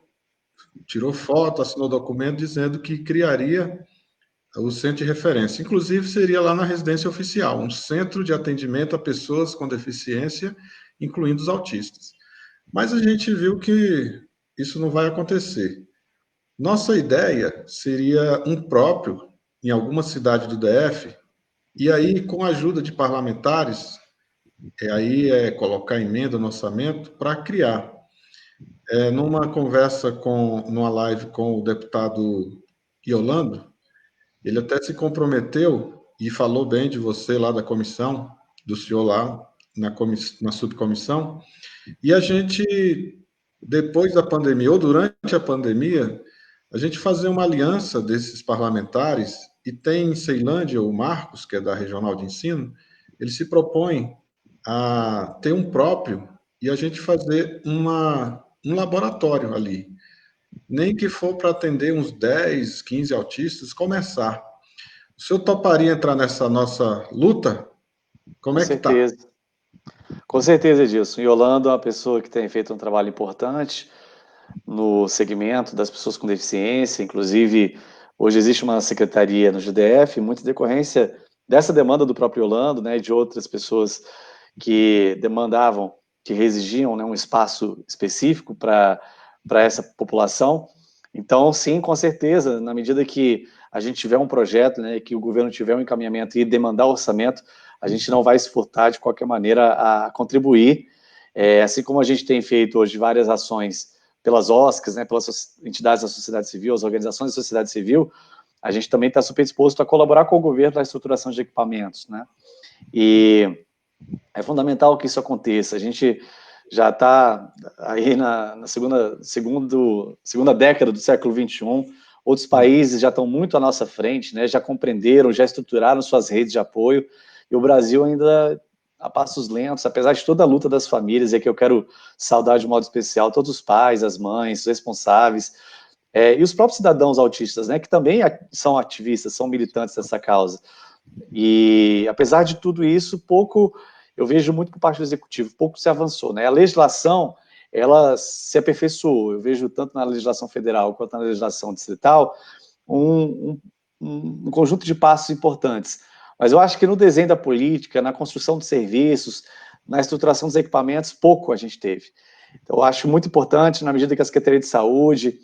tirou foto, assinou documento dizendo que criaria o centro de referência. Inclusive, seria lá na residência oficial, um centro de atendimento a pessoas com deficiência, incluindo os autistas. Mas a gente viu que isso não vai acontecer. Nossa ideia seria um próprio em alguma cidade do DF, e aí, com a ajuda de parlamentares, aí colocar emenda no orçamento para criar. Numa conversa, numa live com o deputado Iolando, ele até se comprometeu e falou bem de você lá da comissão, do senhor lá na subcomissão, e a gente, depois da pandemia, ou durante a pandemia, a gente fazer uma aliança desses parlamentares, e tem em Ceilândia o Marcos, que é da Regional de Ensino, ele se propõe a ter um próprio e a gente fazer um laboratório ali. Nem que for para atender uns 10, 15 autistas, começar. O senhor toparia entrar nessa nossa luta? Como Com é que está? certeza. Com certeza, Edilson. Yolanda é uma pessoa que tem feito um trabalho importante no segmento das pessoas com deficiência. Inclusive, hoje existe uma secretaria no GDF, muita decorrência dessa demanda do próprio Yolando, né, e de outras pessoas que demandavam, que exigiam, né, um espaço específico para essa população. Então, sim, com certeza, na medida que a gente tiver um projeto, né, que o governo tiver um encaminhamento e demandar orçamento, a gente não vai se furtar de qualquer maneira a contribuir, assim como a gente tem feito hoje várias ações pelas OSCs, né, pelas entidades da sociedade civil, as organizações da sociedade civil, a gente também está super disposto a colaborar com o governo na estruturação de equipamentos, né, e é fundamental que isso aconteça. A gente já está aí na segunda década do século XXI, outros países já estão muito à nossa frente, né, já compreenderam, já estruturaram suas redes de apoio, e o Brasil ainda a passos lentos, apesar de toda a luta das famílias, e aqui eu quero saudar de modo especial todos os pais, as mães, os responsáveis, e os próprios cidadãos autistas, né, que também são ativistas, são militantes dessa causa. E apesar de tudo isso, pouco, eu vejo muito por parte do executivo, pouco se avançou, né? A legislação, ela se aperfeiçoou, eu vejo tanto na legislação federal quanto na legislação distrital, um conjunto de passos importantes. Mas eu acho que no desenho da política, na construção de serviços, na estruturação dos equipamentos, pouco a gente teve. Então, eu acho muito importante, na medida que a Secretaria de Saúde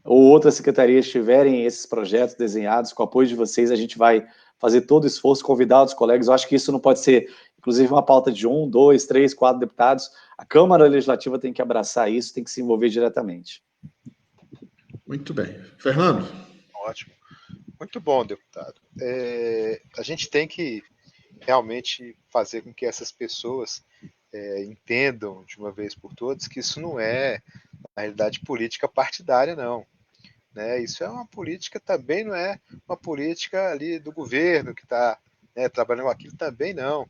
ou outras secretarias tiverem esses projetos desenhados, com o apoio de vocês, a gente vai fazer todo o esforço, convidar os colegas. Eu acho que isso não pode ser, inclusive, uma pauta de 1, 2, 3, 4 deputados. A Câmara Legislativa tem que abraçar isso, tem que se envolver diretamente. Muito bem. Fernando? Ótimo. Muito bom, deputado. A gente tem que realmente fazer com que essas pessoas entendam de uma vez por todas que isso não é, na realidade, política partidária, não. Né? Isso é uma política também, não é uma política ali do governo que está trabalhando aquilo também, não.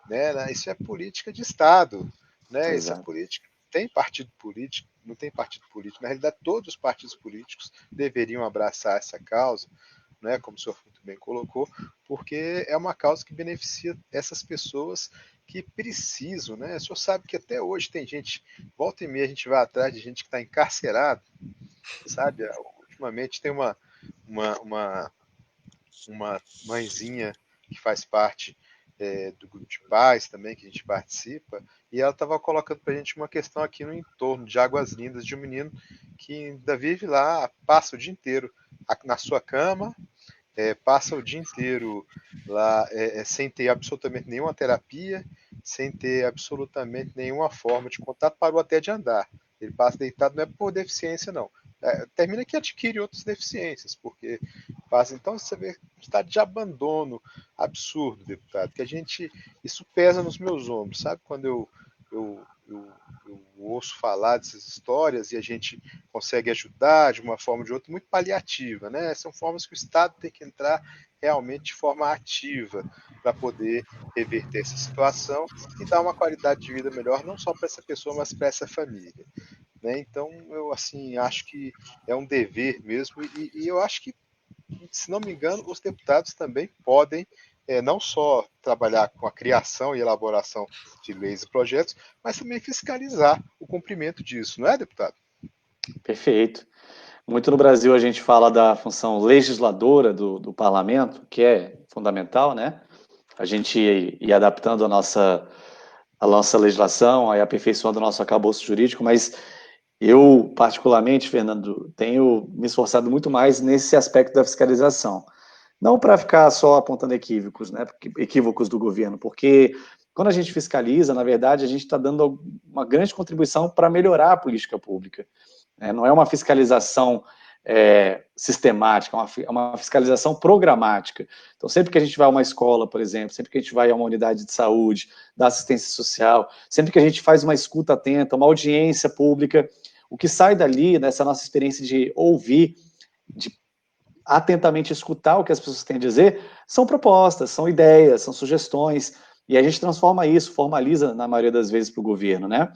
Né? Isso é política de Estado. Né? Isso é política. Tem partido político, não tem partido político. Na realidade, todos os partidos políticos deveriam abraçar essa causa, né, como o senhor muito bem colocou, porque é uma causa que beneficia essas pessoas que precisam, né? O senhor sabe que até hoje tem gente, volta e meia a gente vai atrás de gente que está encarcerada, sabe? Ultimamente tem uma mãezinha que faz parte do grupo de pais também, que a gente participa, e ela estava colocando para a gente uma questão aqui no entorno de Águas Lindas, de um menino que ainda vive lá, passa o dia inteiro na sua cama, passa o dia inteiro lá sem ter absolutamente nenhuma terapia, sem ter absolutamente nenhuma forma de contato, parou até de andar. Ele passa deitado, não é por deficiência, não. termina que adquire outras deficiências, porque faz. Então você vê um estado de abandono absurdo, deputado, que isso pesa nos meus ombros, sabe? Quando eu ouço falar dessas histórias e a gente consegue ajudar de uma forma ou de outra, muito paliativa, né? São formas que o Estado tem que entrar realmente de forma ativa para poder reverter essa situação e dar uma qualidade de vida melhor, não só para essa pessoa, mas para essa família. Né? Então, eu assim acho que é um dever mesmo, e eu acho que, se não me engano, os deputados também podem não só trabalhar com a criação e elaboração de leis e projetos, mas também fiscalizar o cumprimento disso, não é, deputado? Perfeito. Muito no Brasil a gente fala da função legisladora do parlamento, que é fundamental, né? A gente ir adaptando a nossa legislação, aí aperfeiçoando o nosso arcabouço jurídico, mas eu, particularmente, Fernando, tenho me esforçado muito mais nesse aspecto da fiscalização. Não para ficar só apontando equívocos, né? Equívocos do governo, porque quando a gente fiscaliza, na verdade, a gente está dando uma grande contribuição para melhorar a política pública. Não é uma fiscalização sistemática, é uma fiscalização programática. Então, sempre que a gente vai a uma escola, por exemplo, sempre que a gente vai a uma unidade de saúde, da assistência social, sempre que a gente faz uma escuta atenta, uma audiência pública, o que sai dali, nessa nossa experiência de ouvir, de atentamente escutar o que as pessoas têm a dizer, são propostas, são ideias, são sugestões, e a gente transforma isso, formaliza, na maioria das vezes, para o governo, né?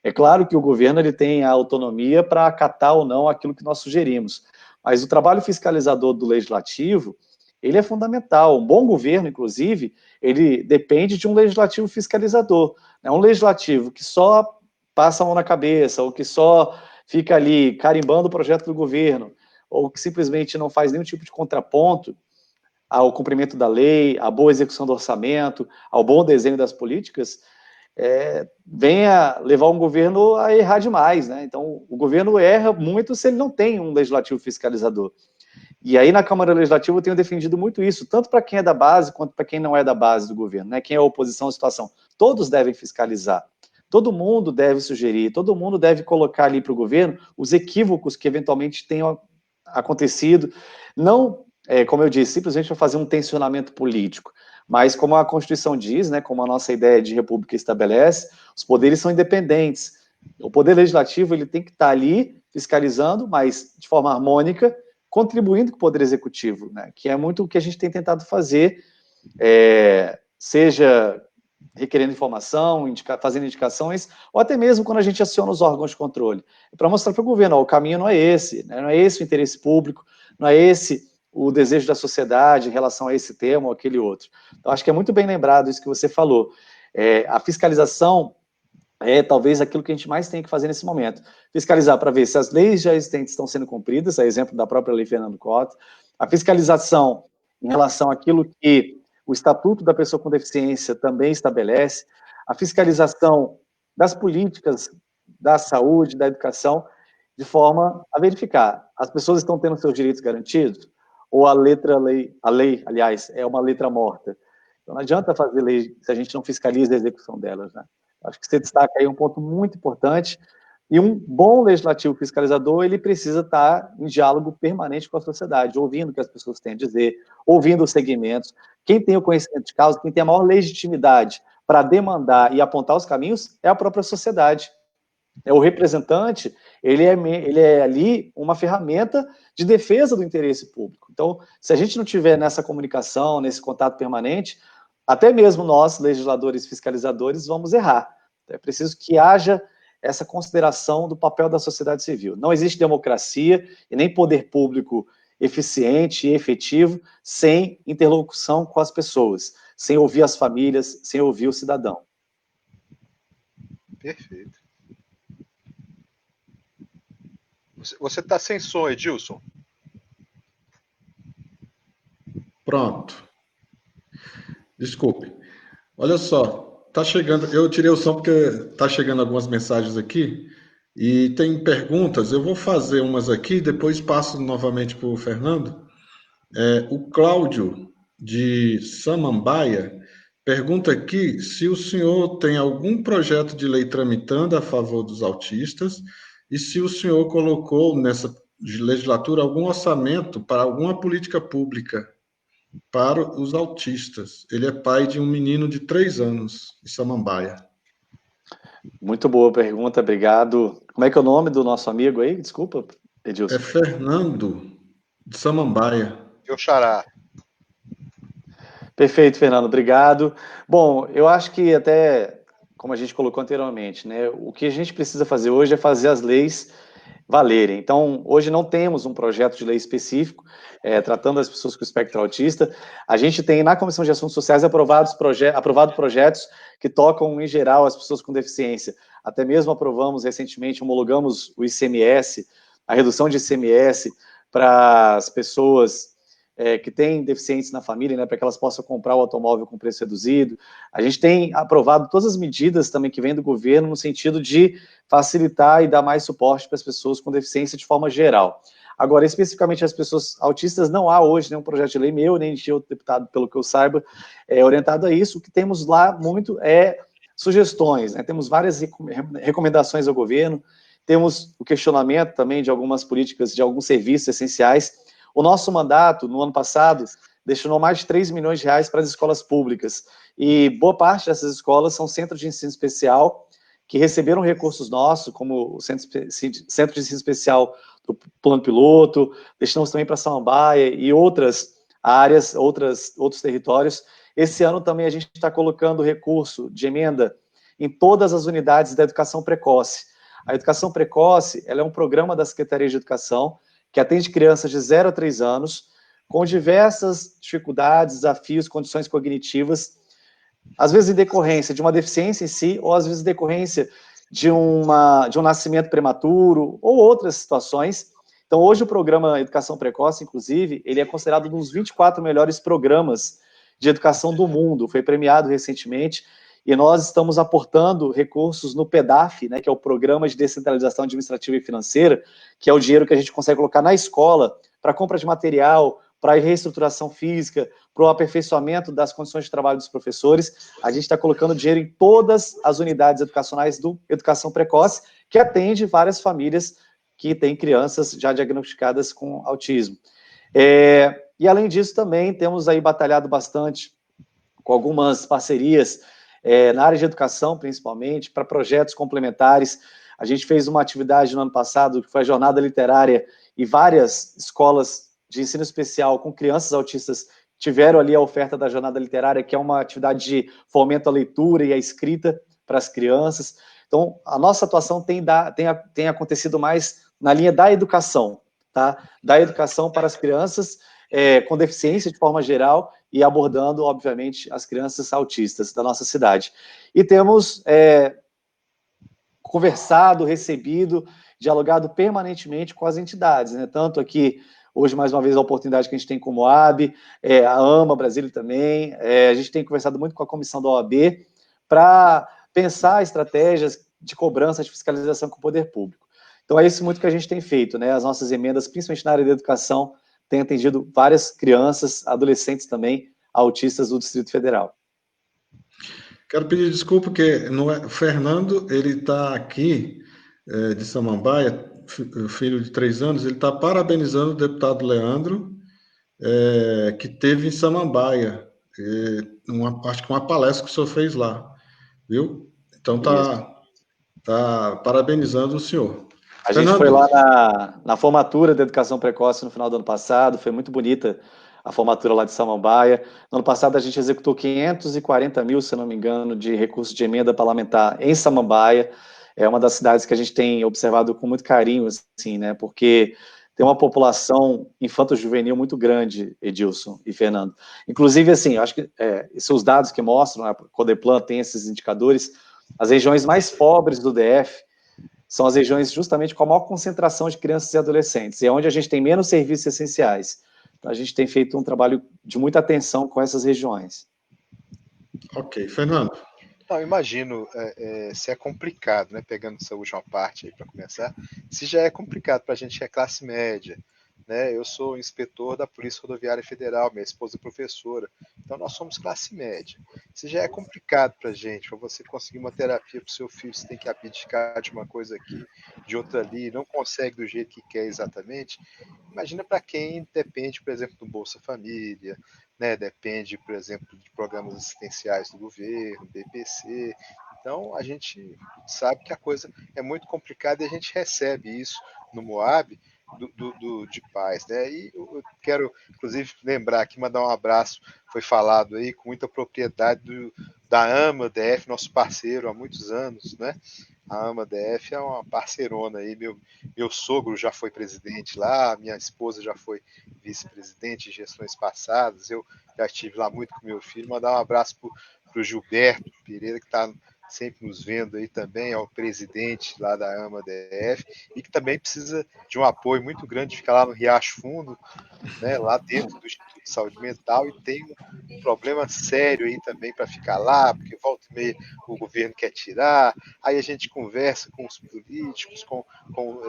É claro que o governo ele tem a autonomia para acatar ou não aquilo que nós sugerimos, mas o trabalho fiscalizador do legislativo, ele é fundamental. Um bom governo, inclusive, ele depende de um legislativo fiscalizador. Um legislativo que só passa a mão na cabeça, ou que só fica ali carimbando o projeto do governo, ou que simplesmente não faz nenhum tipo de contraponto ao cumprimento da lei, à boa execução do orçamento, ao bom desenho das políticas, venha levar um governo a errar demais, né? Então, o governo erra muito se ele não tem um legislativo fiscalizador. E aí, na Câmara Legislativa, eu tenho defendido muito isso, tanto para quem é da base, quanto para quem não é da base do governo, né? Quem é oposição à situação. Todos devem fiscalizar. Todo mundo deve sugerir, todo mundo deve colocar ali para o governo os equívocos que eventualmente tenham acontecido. Não, como eu disse, simplesmente para fazer um tensionamento político, mas como a Constituição diz, né, como a nossa ideia de república estabelece, os poderes são independentes. O poder legislativo ele tem que estar ali fiscalizando, mas de forma harmônica, contribuindo com o poder executivo, né, que é muito o que a gente tem tentado fazer, seja requerendo informação, fazendo indicações, ou até mesmo quando a gente aciona os órgãos de controle, para mostrar para o governo, o caminho não é esse, né, não é esse o interesse público, não é esse o desejo da sociedade em relação a esse tema ou aquele outro. Então, acho que é muito bem lembrado isso que você falou. A fiscalização é talvez aquilo que a gente mais tem que fazer nesse momento. Fiscalizar para ver se as leis já existentes estão sendo cumpridas, a exemplo da própria Lei Fernando Cota, a fiscalização em relação àquilo que o Estatuto da Pessoa com Deficiência também estabelece, a fiscalização das políticas da saúde, da educação, de forma a verificar, as pessoas estão tendo seus direitos garantidos? Ou a lei, aliás, é uma letra morta? Então não adianta fazer lei se a gente não fiscaliza a execução delas, né? Acho que você destaca aí um ponto muito importante, e um bom legislativo fiscalizador, ele precisa estar em diálogo permanente com a sociedade, ouvindo o que as pessoas têm a dizer, ouvindo os segmentos. Quem tem o conhecimento de causa, quem tem a maior legitimidade para demandar e apontar os caminhos, é a própria sociedade. O representante, ele é ali uma ferramenta de defesa do interesse público. Então, se a gente não tiver nessa comunicação, nesse contato permanente, até mesmo nós, legisladores fiscalizadores, vamos errar. É preciso que haja essa consideração do papel da sociedade civil. Não existe democracia e nem poder público eficiente e efetivo sem interlocução com as pessoas, sem ouvir as famílias, sem ouvir o cidadão. Perfeito. Você está sem som, Edilson? Pronto. Desculpe. Olha só, tá chegando. Eu tirei o som porque tá chegando algumas mensagens aqui e tem perguntas. Eu vou fazer umas aqui, depois passo novamente para o Fernando. O Cláudio de Samambaia pergunta aqui se o senhor tem algum projeto de lei tramitando a favor dos autistas e se o senhor colocou legislatura algum orçamento para alguma política pública para os autistas. Ele é pai de um menino de 3 anos, em Samambaia. Muito boa pergunta, obrigado. Como é que é o nome do nosso amigo aí? Desculpa, É Edilson. Fernando, de Samambaia. Meu xará. Perfeito, Fernando, obrigado. Bom, eu acho que até, como a gente colocou anteriormente, né, o que a gente precisa fazer hoje é fazer as leis valerem. Então, hoje não temos um projeto de lei específico tratando as pessoas com espectro autista. A gente tem, na Comissão de Assuntos Sociais, aprovado projetos que tocam, em geral, as pessoas com deficiência. Até mesmo aprovamos recentemente, homologamos o ICMS, a redução de ICMS para as pessoas que têm deficientes na família, né, para que elas possam comprar o automóvel com preço reduzido. A gente tem aprovado todas as medidas também que vêm do governo no sentido de facilitar e dar mais suporte para as pessoas com deficiência de forma geral. Agora, especificamente as pessoas autistas, não há hoje nenhum projeto de lei meu, nem de outro deputado, pelo que eu saiba, orientado a isso. O que temos lá muito é sugestões, né? Temos várias recomendações ao governo, temos o questionamento também de algumas políticas, de alguns serviços essenciais. O nosso mandato, no ano passado, destinou mais de 3 milhões de reais para as escolas públicas. E boa parte dessas escolas são centros de ensino especial, que receberam recursos nossos, como o Centro de Ensino Especial do Plano Piloto, destinamos também para Samambaia e outras áreas, outros territórios. Esse ano também a gente está colocando recurso de emenda em todas as unidades da educação precoce. A educação precoce, ela é um programa da Secretaria de Educação que atende crianças de 0 a 3 anos, com diversas dificuldades, desafios, condições cognitivas, às vezes em decorrência de uma deficiência em si, ou às vezes em decorrência de um nascimento prematuro, ou outras situações. Então, hoje o programa Educação Precoce, inclusive, ele é considerado um dos 24 melhores programas de educação do mundo, foi premiado recentemente, e nós estamos aportando recursos no PEDAF, né, que é o Programa de Descentralização Administrativa e Financeira, que é o dinheiro que a gente consegue colocar na escola para compra de material, para a reestruturação física, para o aperfeiçoamento das condições de trabalho dos professores. A gente está colocando dinheiro em todas as unidades educacionais do Educação Precoce, que atende várias famílias que têm crianças já diagnosticadas com autismo. E além disso, também temos aí batalhado bastante com algumas parcerias na área de educação, principalmente, para projetos complementares. A gente fez uma atividade no ano passado, que foi a jornada literária, e várias escolas de ensino especial com crianças autistas tiveram ali a oferta da jornada literária, que é uma atividade de fomento à leitura e à escrita para as crianças. Então, a nossa atuação tem acontecido mais na linha da educação, tá? Da educação para as crianças com deficiência de forma geral e abordando, obviamente, as crianças autistas da nossa cidade. E temos conversado, recebido, dialogado permanentemente com as entidades, né? Tanto aqui, hoje, mais uma vez, a oportunidade que a gente tem com o OAB, a AMA Brasília também, a gente tem conversado muito com a comissão da OAB para pensar estratégias de cobrança, de fiscalização com o poder público. Então, é isso muito que a gente tem feito, né? As nossas emendas, principalmente na área da educação, têm atendido várias crianças, adolescentes também, autistas do Distrito Federal. Quero pedir desculpa, porque não é, Fernando, ele está aqui, de Samambaia, filho de 3 anos, ele está parabenizando o deputado Leandro, que teve em Samambaia, acho que uma palestra que o senhor fez lá, viu? Então tá parabenizando o senhor. A gente foi Fernando, lá na formatura da educação precoce no final do ano passado, foi muito bonita a formatura lá de Samambaia. No ano passado a gente executou 540 mil, se não me engano, de recurso de emenda parlamentar em Samambaia. É uma das cidades que a gente tem observado com muito carinho, assim, né? Porque tem uma população infanto-juvenil muito grande, Edilson e Fernando. Inclusive, assim, eu acho que esses são os dados que mostram, a Codeplan tem esses indicadores, as regiões mais pobres do DF são as regiões justamente com a maior concentração de crianças e adolescentes, e é onde a gente tem menos serviços essenciais. Então, a gente tem feito um trabalho de muita atenção com essas regiões. ok. Fernando, Não, imagino se é complicado, né? Pegando essa última parte aí para começar, se já é complicado para a gente que é classe média, né? Eu sou inspetor da Polícia Rodoviária Federal, minha esposa é professora, Então, nós somos classe média. Se já é complicado para a gente, para você conseguir uma terapia para o seu filho, você tem que abdicar de uma coisa aqui, de outra ali, não consegue do jeito que quer exatamente. Imagina para quem depende, por exemplo, do Bolsa Família, né? Depende, por exemplo, de programas assistenciais do governo, BPC. Então, a gente sabe que a coisa é muito complicada e a gente recebe isso no Moab de paz, né? E eu quero, inclusive, lembrar aqui, mandar um abraço, foi falado aí com muita propriedade da AMA DF, nosso parceiro há muitos anos, né? A AMA DF é uma parceirona aí, meu sogro já foi presidente lá, minha esposa já foi vice-presidente em gestões passadas, eu já estive lá muito com meu filho, mandar um abraço para o Gilberto Pereira, que está sempre nos vendo aí também, é o presidente lá da AMA DF, e que também precisa de um apoio muito grande, fica lá no Riacho Fundo, né, lá dentro do Instituto de Saúde Mental, e tem um problema sério aí também para ficar lá, porque volta e meia o governo quer tirar, aí a gente conversa com os políticos, com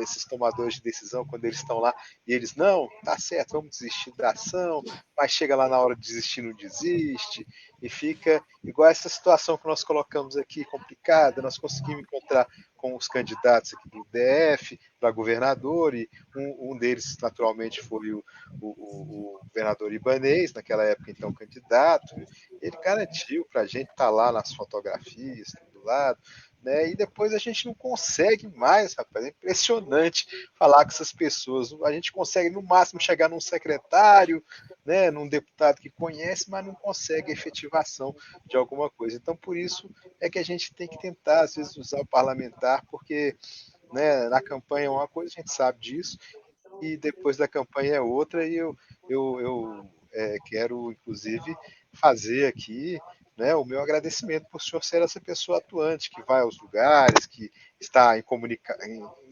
esses tomadores de decisão, quando eles estão lá, e eles, não, tá certo, vamos desistir da ação, mas chega lá na hora de desistir, não desiste, e fica igual essa situação que nós colocamos aqui, complicada, nós conseguimos encontrar com os candidatos aqui do DF para governador, e um deles, naturalmente, foi o governador Ibanez, naquela época, então, candidato. Ele garantiu para a gente estar lá nas fotografias, do lado, né? E depois a gente não consegue mais, rapaz. É impressionante falar com essas pessoas. A gente consegue, no máximo, chegar num secretário, né, num deputado que conhece, mas não consegue efetivação de alguma coisa. Então, por isso é que a gente tem que tentar, às vezes, usar o parlamentar, porque, né, na campanha é uma coisa, a gente sabe disso, e depois da campanha é outra, e eu quero, inclusive, fazer aqui, né, o meu agradecimento por o senhor ser essa pessoa atuante, que vai aos lugares, que está em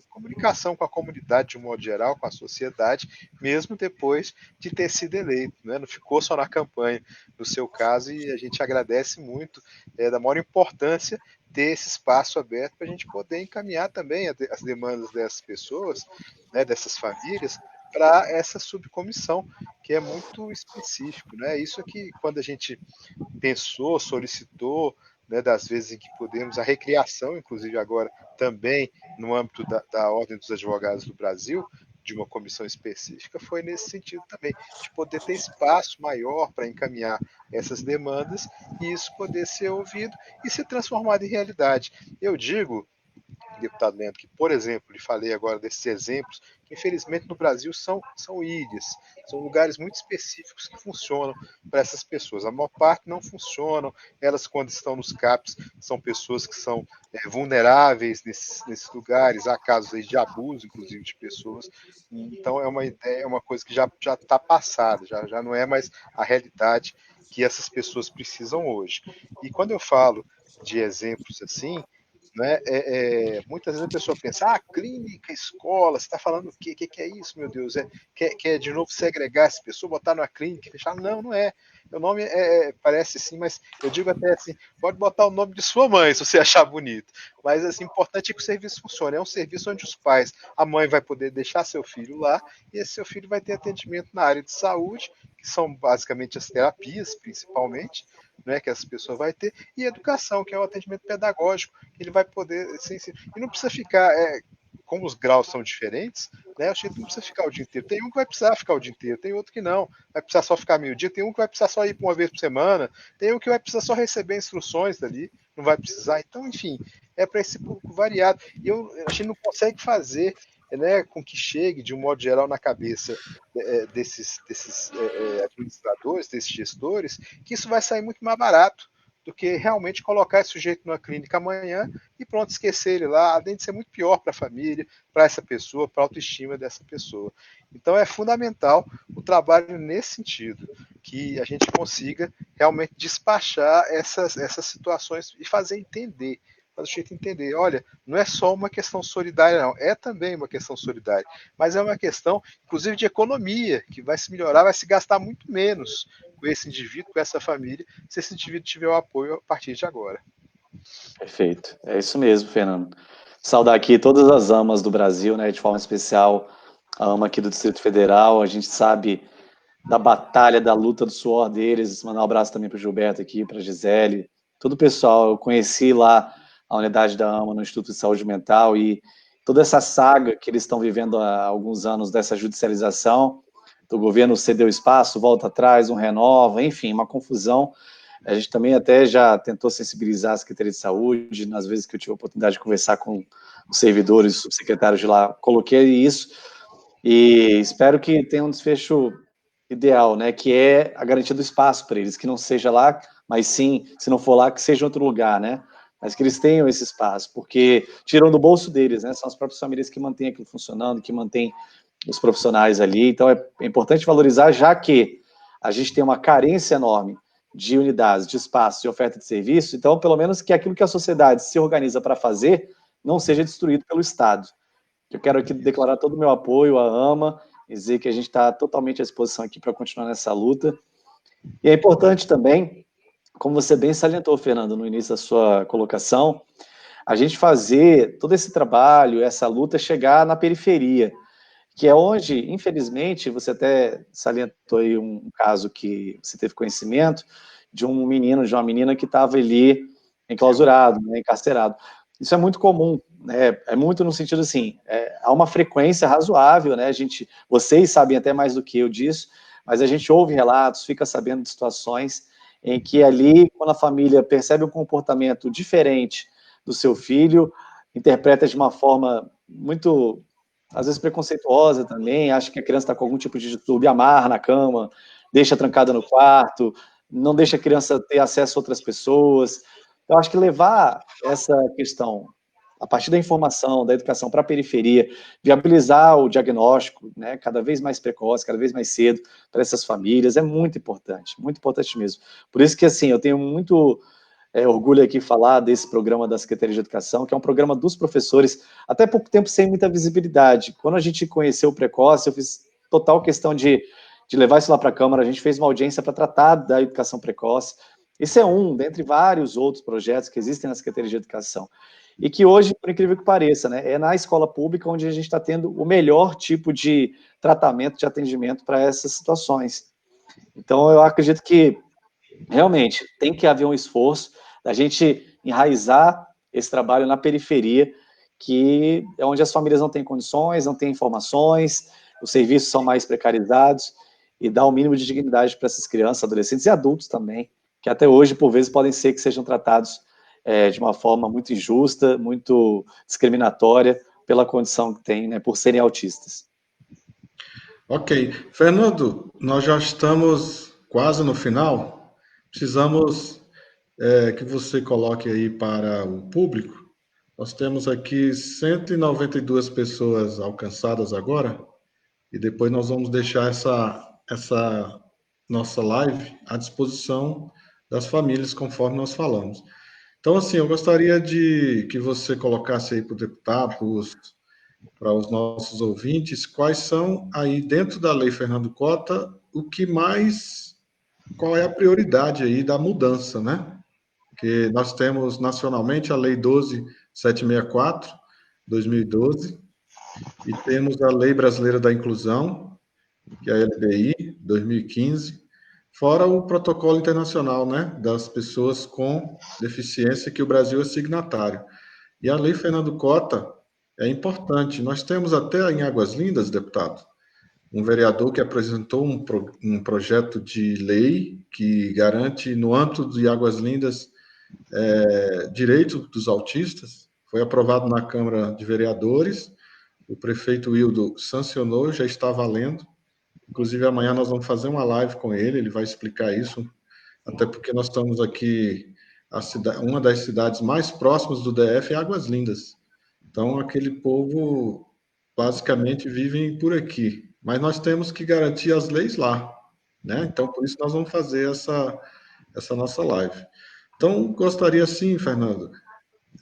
comunicação com a comunidade de um modo geral, com a sociedade, mesmo depois de ter sido eleito, né? Não ficou só na campanha, no seu caso, e a gente agradece muito, da maior importância ter esse espaço aberto para a gente poder encaminhar também as demandas dessas pessoas, né, dessas famílias, para essa subcomissão, que é muito específico, né? Isso que quando a gente pensou, solicitou, né, das vezes em que podemos, a recriação, inclusive agora também no âmbito da Ordem dos Advogados do Brasil, de uma comissão específica, foi nesse sentido também, de poder ter espaço maior para encaminhar essas demandas e isso poder ser ouvido e ser transformado em realidade. Eu digo, deputado Leandro, que, por exemplo, lhe falei agora desses exemplos, que infelizmente no Brasil são ilhas, são lugares muito específicos que funcionam para essas pessoas. A maior parte não funcionam, elas quando estão nos CAPs são pessoas que são vulneráveis nesses lugares, há casos aí de abuso, inclusive, de pessoas, então é uma ideia, é uma coisa que já está passada, já não é mais a realidade que essas pessoas precisam hoje. E quando eu falo de exemplos assim, né? Muitas vezes a pessoa pensa, clínica, escola, você está falando o quê? O que é isso, meu Deus? Quer de novo segregar essa pessoa, botar numa clínica e fechar? Não, não é. O nome parece sim, mas eu digo até assim, pode botar o nome de sua mãe, se você achar bonito. Mas assim, importante é que o serviço funcione. É um serviço onde os pais, a mãe vai poder deixar seu filho lá, e esse seu filho vai ter atendimento na área de saúde, que são basicamente as terapias, principalmente, né, que essa pessoa vai ter, e educação, que é o atendimento pedagógico, que ele vai poder e não precisa ficar, como os graus são diferentes, né, o gente não precisa ficar o dia inteiro. Tem um que vai precisar ficar o dia inteiro, tem outro que não, vai precisar só ficar meio-dia, tem um que vai precisar só ir uma vez por semana, tem um que vai precisar só receber instruções dali, não vai precisar. Então, enfim, é para esse público variado. E a gente não consegue fazer, né, com que chegue, de um modo geral, na cabeça desses administradores, desses gestores, que isso vai sair muito mais barato do que realmente colocar esse sujeito numa clínica amanhã e pronto, esquecer ele lá, além de ser muito pior para a família, para essa pessoa, para a autoestima dessa pessoa. Então é fundamental o trabalho nesse sentido, que a gente consiga realmente despachar essas situações e fazer entender, fazer o sujeito entender, olha, não é só uma questão solidária, não, é também uma questão solidária, mas é uma questão, inclusive, de economia, que vai se melhorar, vai se gastar muito menos com esse indivíduo, com essa família, se esse indivíduo tiver o apoio a partir de agora. Perfeito. É isso mesmo, Fernando. Saudar aqui todas as AMAs do Brasil, né, de forma especial a AMA aqui do Distrito Federal. A gente sabe da batalha, da luta, do suor deles. Mandar um abraço também para o Gilberto aqui, para a Gisele, todo o pessoal. Eu conheci lá a unidade da AMA no Instituto de Saúde Mental e toda essa saga que eles estão vivendo há alguns anos dessa judicialização, do governo cedeu espaço, volta atrás, um renova, enfim, uma confusão. A gente também até já tentou sensibilizar a Secretaria de Saúde, nas vezes que eu tive a oportunidade de conversar com os servidores, os subsecretários de lá, coloquei isso, e espero que tenha um desfecho ideal, né, que é a garantia do espaço para eles, que não seja lá, mas sim, se não for lá, que seja em outro lugar, né, mas que eles tenham esse espaço, porque tiram do bolso deles, né, são as próprias famílias que mantêm aquilo funcionando, que mantêm os profissionais ali, então é importante valorizar, já que a gente tem uma carência enorme de unidades, de espaço, de oferta de serviço, então pelo menos que aquilo que a sociedade se organiza para fazer não seja destruído pelo Estado. Eu quero aqui declarar todo o meu apoio à AMA, dizer que a gente está totalmente à disposição aqui para continuar nessa luta. E é importante também, como você bem salientou, Fernando, no início da sua colocação, a gente fazer todo esse trabalho, essa luta chegar na periferia, que é onde, infelizmente, você até salientou aí um caso que você teve conhecimento de um menino, de uma menina que estava ali enclausurado, né, encarcerado. Isso é muito comum, né? É muito no sentido assim, há uma frequência razoável, né? Vocês sabem até mais do que eu disso, mas a gente ouve relatos, fica sabendo de situações em que ali, quando a família percebe um comportamento diferente do seu filho, interpreta de uma forma muito, às vezes, preconceituosa também, acha que a criança está com algum tipo de distúrbio, amarra na cama, deixa trancada no quarto, não deixa a criança ter acesso a outras pessoas. Eu acho que levar essa questão, a partir da informação, da educação para a periferia, viabilizar o diagnóstico, né, cada vez mais precoce, cada vez mais cedo, para essas famílias, é muito importante mesmo. Por isso que, assim, eu tenho muito orgulho aqui falar desse programa da Secretaria de Educação, que é um programa dos professores, até pouco tempo sem muita visibilidade. Quando a gente conheceu o Precoce, eu fiz total questão de levar isso lá para a Câmara, a gente fez uma audiência para tratar da educação precoce. Esse é um, dentre vários outros projetos que existem na Secretaria de Educação. E que hoje, por incrível que pareça, né, é na escola pública onde a gente está tendo o melhor tipo de tratamento, de atendimento para essas situações. Então, eu acredito que realmente tem que haver um esforço da gente enraizar esse trabalho na periferia, que é onde as famílias não têm condições, não têm informações, os serviços são mais precarizados, e dar o mínimo de dignidade para essas crianças, adolescentes e adultos também, que até hoje, por vezes, podem ser que sejam tratados de uma forma muito injusta, muito discriminatória, pela condição que têm, né, por serem autistas. Ok. Fernando, nós já estamos quase no final. Precisamos que você coloque aí para o público. Nós temos aqui 192 pessoas alcançadas agora, e depois nós vamos deixar essa nossa live à disposição das famílias, conforme nós falamos. Então, assim, eu gostaria de que você colocasse aí para o deputado, para os nossos ouvintes, quais são aí dentro da Lei Fernando Cota, qual é a prioridade aí da mudança, né? Que nós temos nacionalmente a Lei 12.764, 2012, e temos a Lei Brasileira da Inclusão, que é a LBI, 2015, fora o protocolo internacional, né, das pessoas com deficiência que o Brasil é signatário. E a Lei Fernando Cota é importante. Nós temos até em Águas Lindas, deputado, um vereador que apresentou um projeto de lei que garante, no âmbito de Águas Lindas, direito dos autistas. Foi aprovado na Câmara de Vereadores. O prefeito Wildo sancionou, já está valendo. Inclusive, amanhã nós vamos fazer uma live com ele vai explicar isso, até porque nós estamos aqui, uma das cidades mais próximas do DF é Águas Lindas. Então, aquele povo basicamente vive por aqui. Mas nós temos que garantir as leis lá, né? Então, por isso nós vamos fazer essa nossa live. Então, gostaria sim, Fernando,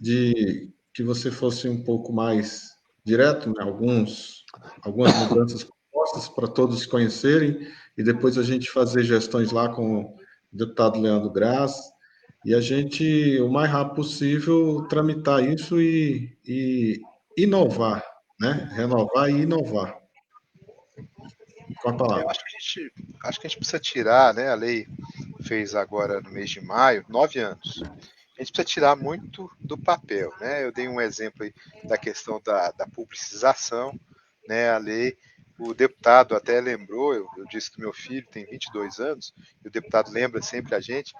de que você fosse um pouco mais direto, né? Algumas mudanças propostas para todos conhecerem, e depois a gente fazer gestões lá com o deputado Leandro Graz, e a gente, o mais rápido possível, tramitar isso e inovar, né? Renovar e inovar. Com a palavra. Eu acho que a gente precisa tirar, né? A lei fez agora no mês de maio, 9 anos. A gente precisa tirar muito do papel, né? Eu dei um exemplo aí da questão da publicização, né? A lei, o deputado até lembrou, eu disse que meu filho tem 22 anos, e o deputado lembra sempre a gente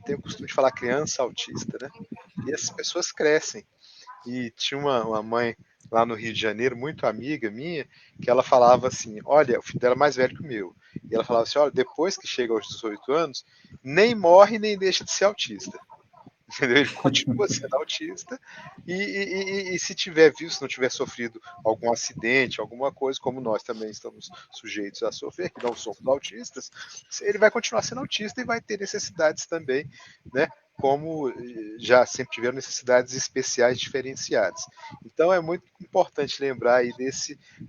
tem o costume de falar criança autista, né? E essas pessoas crescem. E tinha uma mãe lá no Rio de Janeiro, muito amiga minha, que ela falava assim, olha, o filho dela é mais velho que o meu, e ela falava assim, olha, depois que chega aos 18 anos, nem morre nem deixa de ser autista. Entendeu? Ele continua sendo autista e se tiver visto, se não tiver sofrido algum acidente, alguma coisa, como nós também estamos sujeitos a sofrer, que não somos autistas, ele vai continuar sendo autista e vai ter necessidades também, né? Como já sempre tiveram necessidades especiais diferenciadas. Então é muito importante lembrar aí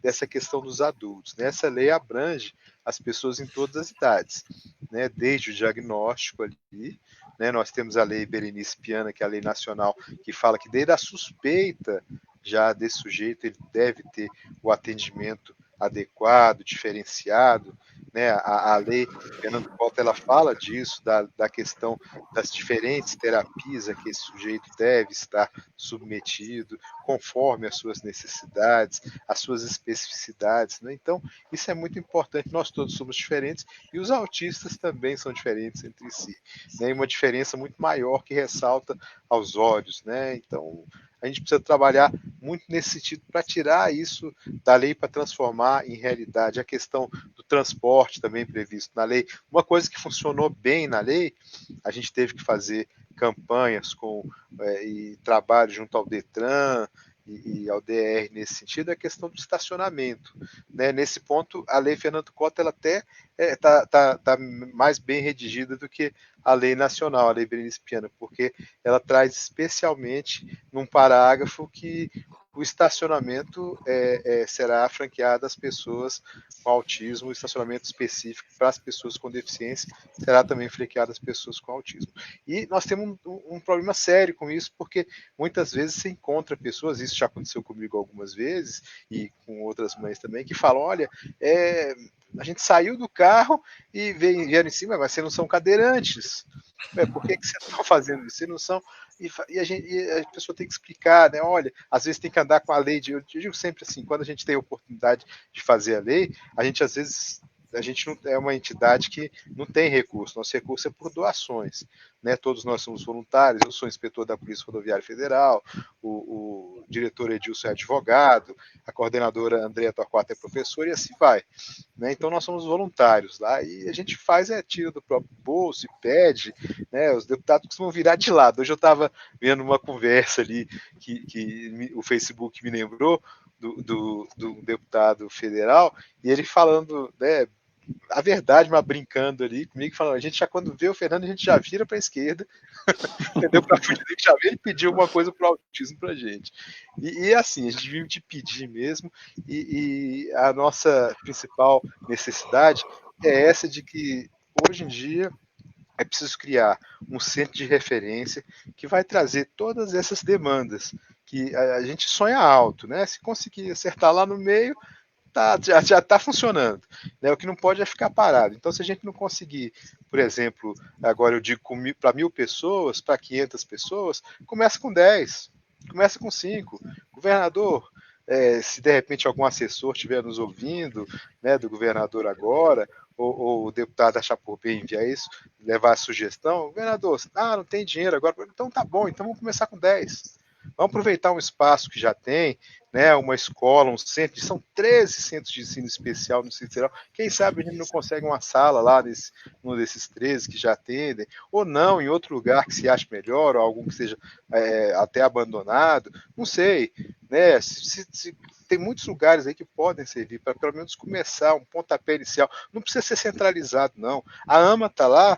dessa questão dos adultos. Né? Essa lei abrange as pessoas em todas as idades, né? Desde o diagnóstico ali, né, nós temos a lei Berenice Piana, que é a lei nacional, que fala que desde a suspeita já desse sujeito ele deve ter o atendimento adequado, diferenciado, né? A lei Fernando Cota ela fala disso, da questão das diferentes terapias a que esse sujeito deve estar submetido, conforme as suas necessidades, as suas especificidades, né? Então, isso é muito importante. Nós todos somos diferentes e os autistas também são diferentes entre si, né? E uma diferença muito maior que ressalta aos olhos, né? Então, a gente precisa trabalhar muito nesse sentido para tirar isso da lei para transformar em realidade. A questão do transporte também previsto na lei. Uma coisa que funcionou bem na lei, a gente teve que fazer campanhas e trabalho junto ao Detran e ao DR nesse sentido, é a questão do estacionamento. Né? Nesse ponto, a lei Fernando Cota ela até tá mais bem redigida do que a lei nacional, a lei Berenice Piana, porque ela traz especialmente num parágrafo que o estacionamento será franqueado às pessoas com autismo, o estacionamento específico para as pessoas com deficiência será também franqueado às pessoas com autismo. E nós temos um problema sério com isso, porque muitas vezes você encontra pessoas, isso já aconteceu comigo algumas vezes, e com outras mães também, que falam, olha, a gente saiu do carro e vieram em cima, mas vocês não são cadeirantes. Por que vocês estão fazendo isso? Vocês não são. E a pessoa tem que explicar, né? Olha, às vezes tem que andar com a lei. Eu digo sempre assim, quando a gente tem a oportunidade de fazer a lei, a gente às vezes a gente não é uma entidade que não tem recurso, nosso recurso é por doações, né? Todos nós somos voluntários, eu sou inspetor da Polícia Rodoviária Federal, o diretor Edilson é advogado, a coordenadora Andréa Torquato é professora e assim vai, né? Então nós somos voluntários lá e a gente faz tira do próprio bolso e pede, né? Os deputados costumam virar de lado. Hoje eu estava vendo uma conversa ali que o Facebook me lembrou do deputado federal e ele falando, né? A verdade, mas brincando ali comigo, falando, a gente já quando vê o Fernando, a gente já vira para a esquerda, entendeu? Para fugir, já vê ele pedir alguma coisa para o autismo para a gente. E assim, a gente vive de pedir mesmo, e a nossa principal necessidade é essa de que hoje em dia é preciso criar um centro de referência que vai trazer todas essas demandas que a gente sonha alto, né? Se conseguir acertar lá no meio, já está funcionando. Né? O que não pode é ficar parado. Então, se a gente não conseguir, por exemplo, agora eu digo para 1.000 pessoas, para 500 pessoas, começa com 10, começa com 5. Governador, se de repente algum assessor estiver nos ouvindo, né, do governador agora, ou o deputado achar por bem enviar isso, levar a sugestão, governador, não tem dinheiro agora, então tá bom, então vamos começar com 10. Vamos aproveitar um espaço que já tem, né, uma escola, um centro, são 13 centros de ensino especial no Distrito Federal. Quem sabe a gente não consegue uma sala lá num desses 13 que já atendem, ou não, em outro lugar que se ache melhor, ou algum que seja até abandonado, não sei. Né, tem muitos lugares aí que podem servir para pelo menos começar um pontapé inicial. Não precisa ser centralizado, não. A AMA está lá,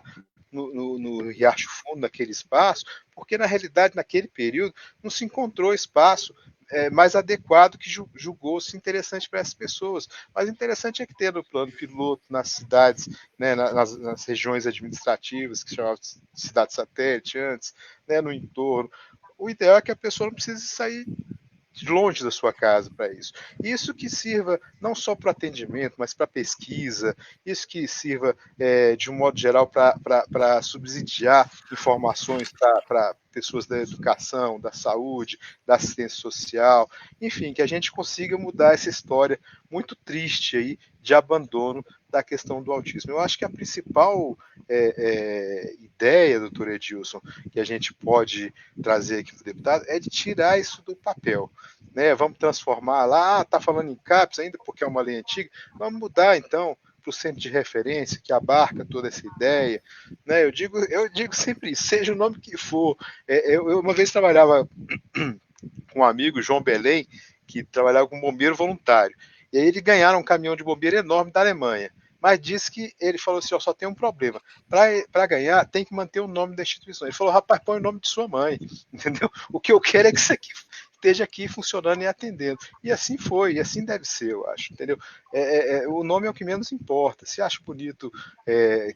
no Riacho Fundo, naquele espaço, porque na realidade, naquele período, não se encontrou espaço mais adequado que julgou-se interessante para essas pessoas. Mas interessante é que tenha no plano piloto, nas cidades, né, nas regiões administrativas, que se chamavam de cidade satélite antes, né, no entorno. O ideal é que a pessoa não precise sair longe da sua casa para isso. Isso que sirva não só para atendimento, mas para pesquisa, isso que sirva, de um modo geral, para subsidiar informações para pessoas da educação, da saúde, da assistência social, enfim, que a gente consiga mudar essa história muito triste aí de abandono da questão do autismo. Eu acho que a principal ideia, doutor Edilson, que a gente pode trazer aqui para o deputado é de tirar isso do papel. Né? Vamos transformar lá, está falando em CAPES ainda porque é uma lei antiga, vamos mudar então para o centro de referência que abarca toda essa ideia. Né? Eu digo sempre isso, seja o nome que for. Eu uma vez trabalhava com um amigo, João Belém, que trabalhava como bombeiro voluntário. E aí eles ganharam um caminhão de bombeiro enorme da Alemanha. Mas disse que ele falou assim: ó, só tem um problema. Para ganhar, tem que manter o nome da instituição. Ele falou: rapaz, põe o nome de sua mãe. Entendeu? O que eu quero é que isso aqui esteja aqui funcionando e atendendo. E assim foi, e assim deve ser, eu acho. Entendeu? O nome é o que menos importa. Se acha bonito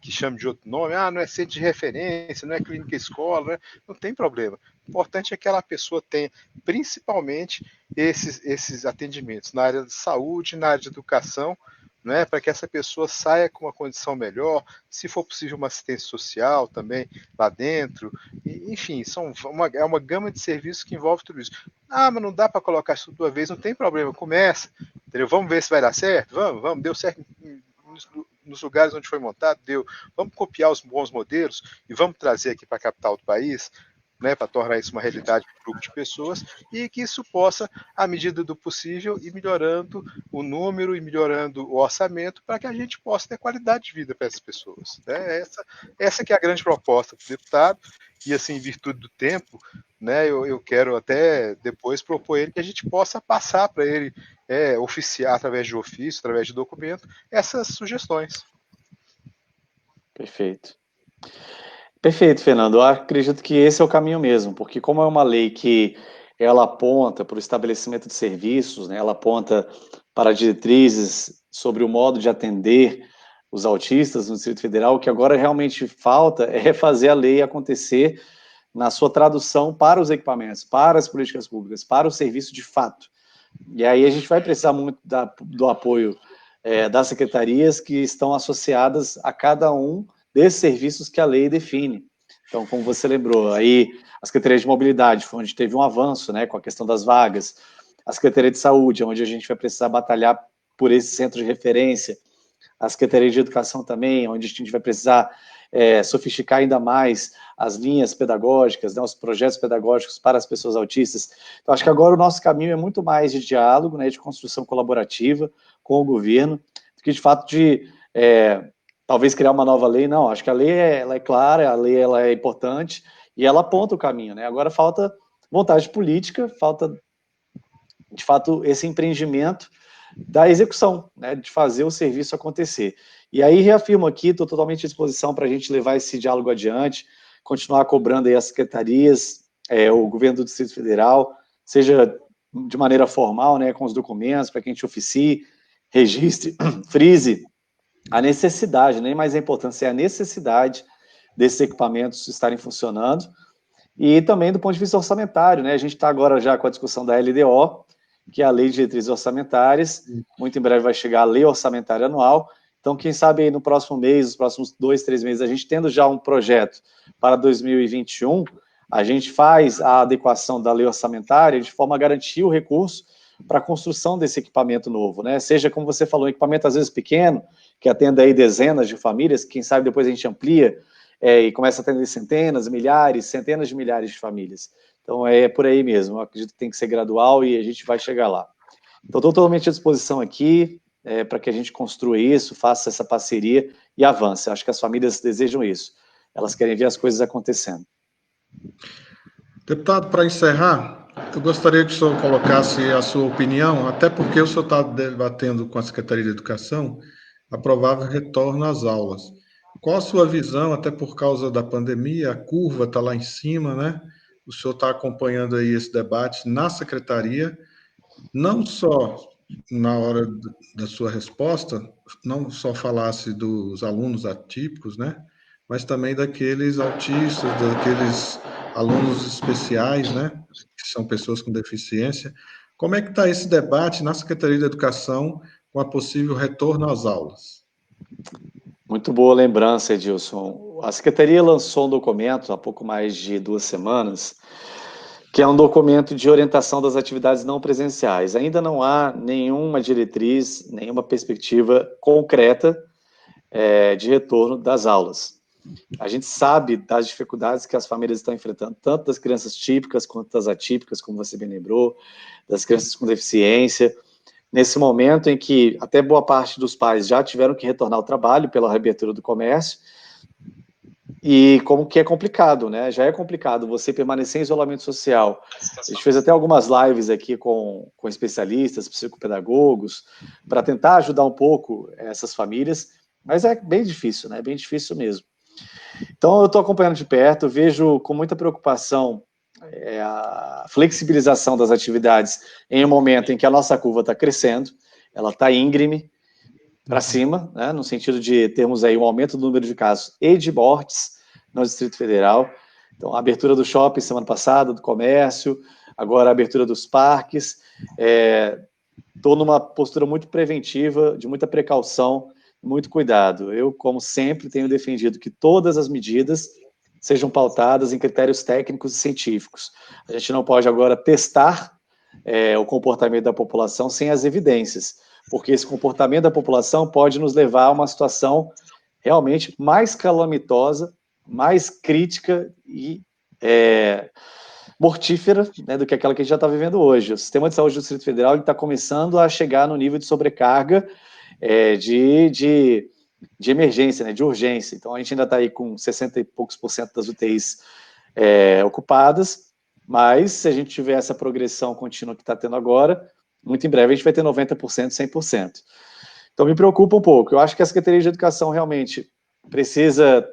que chame de outro nome, não é centro de referência, não é clínica escola, né? Não tem problema. O importante é que aquela pessoa tenha, principalmente, esses atendimentos na área de saúde, na área de educação, né, para que essa pessoa saia com uma condição melhor, se for possível uma assistência social também lá dentro, enfim, é uma gama de serviços que envolve tudo isso. Mas não dá para colocar isso de uma vez, não tem problema, começa, entendeu? Vamos ver se vai dar certo? Vamos, deu certo nos lugares onde foi montado, deu. Vamos copiar os bons modelos e vamos trazer aqui para a capital do país, né, para tornar isso uma realidade para um grupo de pessoas e que isso possa, à medida do possível, ir melhorando o número e melhorando o orçamento para que a gente possa ter qualidade de vida para essas pessoas. Né? Essa que é a grande proposta do deputado e, assim, em virtude do tempo, né, eu quero até depois propor ele que a gente possa passar para ele, oficiar através de ofício, através de documento, essas sugestões. Perfeito. Perfeito, Fernando. Eu acredito que esse é o caminho mesmo, porque como é uma lei que ela aponta para o estabelecimento de serviços, né, ela aponta para diretrizes sobre o modo de atender os autistas no Distrito Federal, o que agora realmente falta é fazer a lei acontecer na sua tradução para os equipamentos, para as políticas públicas, para o serviço de fato. E aí a gente vai precisar muito do apoio das secretarias que estão associadas a cada um desses serviços que a lei define. Então, como você lembrou, aí a Secretaria de Mobilidade foi onde teve um avanço, né, com a questão das vagas, a Secretaria de Saúde, onde a gente vai precisar batalhar por esse centro de referência, a Secretaria de Educação também, onde a gente vai precisar sofisticar ainda mais as linhas pedagógicas, né, os projetos pedagógicos para as pessoas autistas. Então, acho que agora o nosso caminho é muito mais de diálogo, né, de construção colaborativa com o governo, do que de fato de talvez criar uma nova lei. Não, acho que a lei ela é clara, a lei ela é importante e ela aponta o caminho, né? Agora falta vontade política, falta de fato esse empreendimento da execução, né, de fazer o serviço acontecer. E aí reafirmo aqui, estou totalmente à disposição para a gente levar esse diálogo adiante, continuar cobrando aí as secretarias, o governo do Distrito Federal, seja de maneira formal, né, com os documentos, para que a gente oficie, registre, frise a necessidade, nem mais a importância, é a necessidade desses equipamentos estarem funcionando, e também do ponto de vista orçamentário, né, a gente está agora já com a discussão da LDO, que é a Lei de Diretrizes Orçamentárias, muito em breve vai chegar a Lei Orçamentária Anual, então quem sabe aí no próximo mês, nos próximos 2, 3 meses, a gente tendo já um projeto para 2021, a gente faz a adequação da lei orçamentária de forma a garantir o recurso para a construção desse equipamento novo, né? Seja, como você falou, um equipamento às vezes pequeno, que atenda aí dezenas de famílias, quem sabe depois a gente amplia e começa a atender centenas, milhares, centenas de milhares de famílias. Então é por aí mesmo, eu acredito que tem que ser gradual e a gente vai chegar lá. Então estou totalmente à disposição aqui para que a gente construa isso, faça essa parceria e avance. Acho que as famílias desejam isso, elas querem ver as coisas acontecendo. Deputado, para encerrar, eu gostaria que o senhor colocasse a sua opinião, até porque o senhor está debatendo com a Secretaria de Educação a provável retorno às aulas. Qual a sua visão, até por causa da pandemia, a curva está lá em cima, né? O senhor está acompanhando aí esse debate na Secretaria, não só na hora da sua resposta, não só falasse dos alunos atípicos, né? Mas também daqueles autistas, daqueles alunos especiais, né? Que são pessoas com deficiência. Como é que está esse debate na Secretaria de Educação com a possível retorno às aulas? Muito boa lembrança, Edilson. A Secretaria lançou um documento há pouco mais de 2 semanas, que é um documento de orientação das atividades não presenciais. Ainda não há nenhuma diretriz, nenhuma perspectiva concreta de retorno das aulas. A gente sabe das dificuldades que as famílias estão enfrentando, tanto das crianças típicas quanto das atípicas, como você bem lembrou, das crianças com deficiência, nesse momento em que até boa parte dos pais já tiveram que retornar ao trabalho pela reabertura do comércio, e como que é complicado, né? Já é complicado você permanecer em isolamento social. A gente fez até algumas lives aqui com especialistas, psicopedagogos, para tentar ajudar um pouco essas famílias, mas é bem difícil, né? Bem difícil mesmo. Então, eu estou acompanhando de perto, vejo com muita preocupação a flexibilização das atividades em um momento em que a nossa curva está crescendo, ela está íngreme para cima, né, no sentido de termos aí um aumento do número de casos e de mortes no Distrito Federal. Então, a abertura do shopping semana passada, do comércio, agora a abertura dos parques. Estou numa postura muito preventiva, de muita precaução, muito cuidado. Eu, como sempre, tenho defendido que todas as medidas sejam pautadas em critérios técnicos e científicos. A gente não pode agora testar o comportamento da população sem as evidências, porque esse comportamento da população pode nos levar a uma situação realmente mais calamitosa, mais crítica e mortífera, né, do que aquela que a gente já está vivendo hoje. O sistema de saúde do Distrito Federal está começando a chegar no nível de sobrecarga de emergência, né, de urgência. Então, a gente ainda está aí com 60 e poucos % das UTIs ocupadas, mas se a gente tiver essa progressão contínua que está tendo agora, muito em breve a gente vai ter 90%, 100%. Então, me preocupa um pouco. Eu acho que a Secretaria de Educação realmente precisa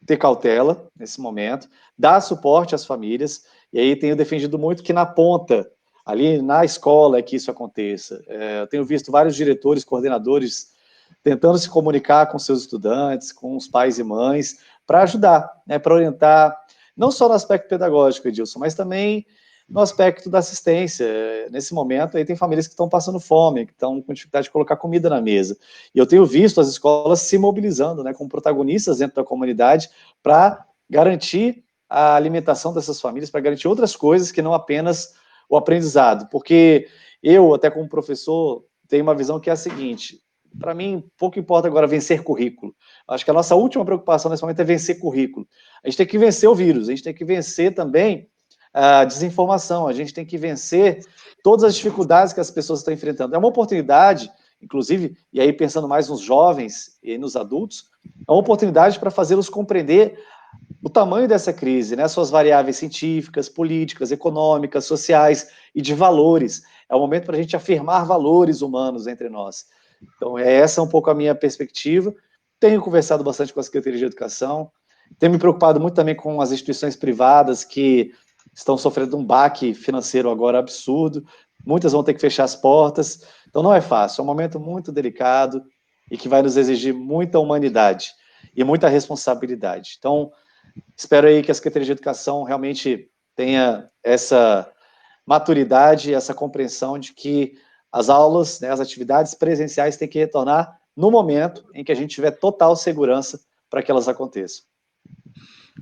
ter cautela nesse momento, dar suporte às famílias, e aí tenho defendido muito que na ponta, ali na escola, é que isso aconteça. Eu tenho visto vários diretores, coordenadores, tentando se comunicar com seus estudantes, com os pais e mães, para ajudar, né, para orientar, não só no aspecto pedagógico, Edilson, mas também no aspecto da assistência. Nesse momento, aí tem famílias que estão passando fome, que estão com dificuldade de colocar comida na mesa. E eu tenho visto as escolas se mobilizando, né, como protagonistas dentro da comunidade, para garantir a alimentação dessas famílias, para garantir outras coisas que não apenas o aprendizado. Porque eu, até como professor, tenho uma visão que é a seguinte: para mim, pouco importa agora vencer currículo. Acho que a nossa última preocupação nesse momento é vencer currículo. A gente tem que vencer o vírus, a gente tem que vencer também a desinformação, a gente tem que vencer todas as dificuldades que as pessoas estão enfrentando. É uma oportunidade, inclusive, e aí pensando mais nos jovens e nos adultos, é uma oportunidade para fazê-los compreender o tamanho dessa crise, né? Suas variáveis científicas, políticas, econômicas, sociais e de valores. É o momento para a gente afirmar valores humanos entre nós. Então, essa é um pouco a minha perspectiva. Tenho conversado bastante com a Secretaria de Educação, tenho me preocupado muito também com as instituições privadas que estão sofrendo um baque financeiro agora absurdo, muitas vão ter que fechar as portas, então não é fácil, é um momento muito delicado e que vai nos exigir muita humanidade e muita responsabilidade. Então, espero aí que a Secretaria de Educação realmente tenha essa maturidade, essa compreensão de que as aulas, né, as atividades presenciais têm que retornar no momento em que a gente tiver total segurança para que elas aconteçam.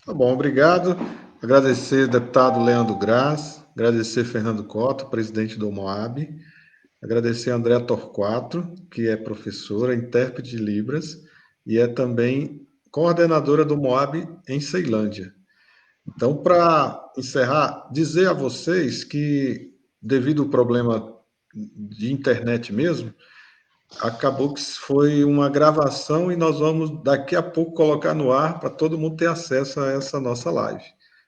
Tá bom, obrigado. Agradecer deputado Leandro Graz, agradecer Fernando Cota, presidente do MOAB, agradecer a Andréa Torquato, que é professora, intérprete de Libras, e é também coordenadora do MOAB em Ceilândia. Então, para encerrar, dizer a vocês que, devido ao problema de internet mesmo, acabou que foi uma gravação e nós vamos daqui a pouco colocar no ar para todo mundo ter acesso a essa nossa live.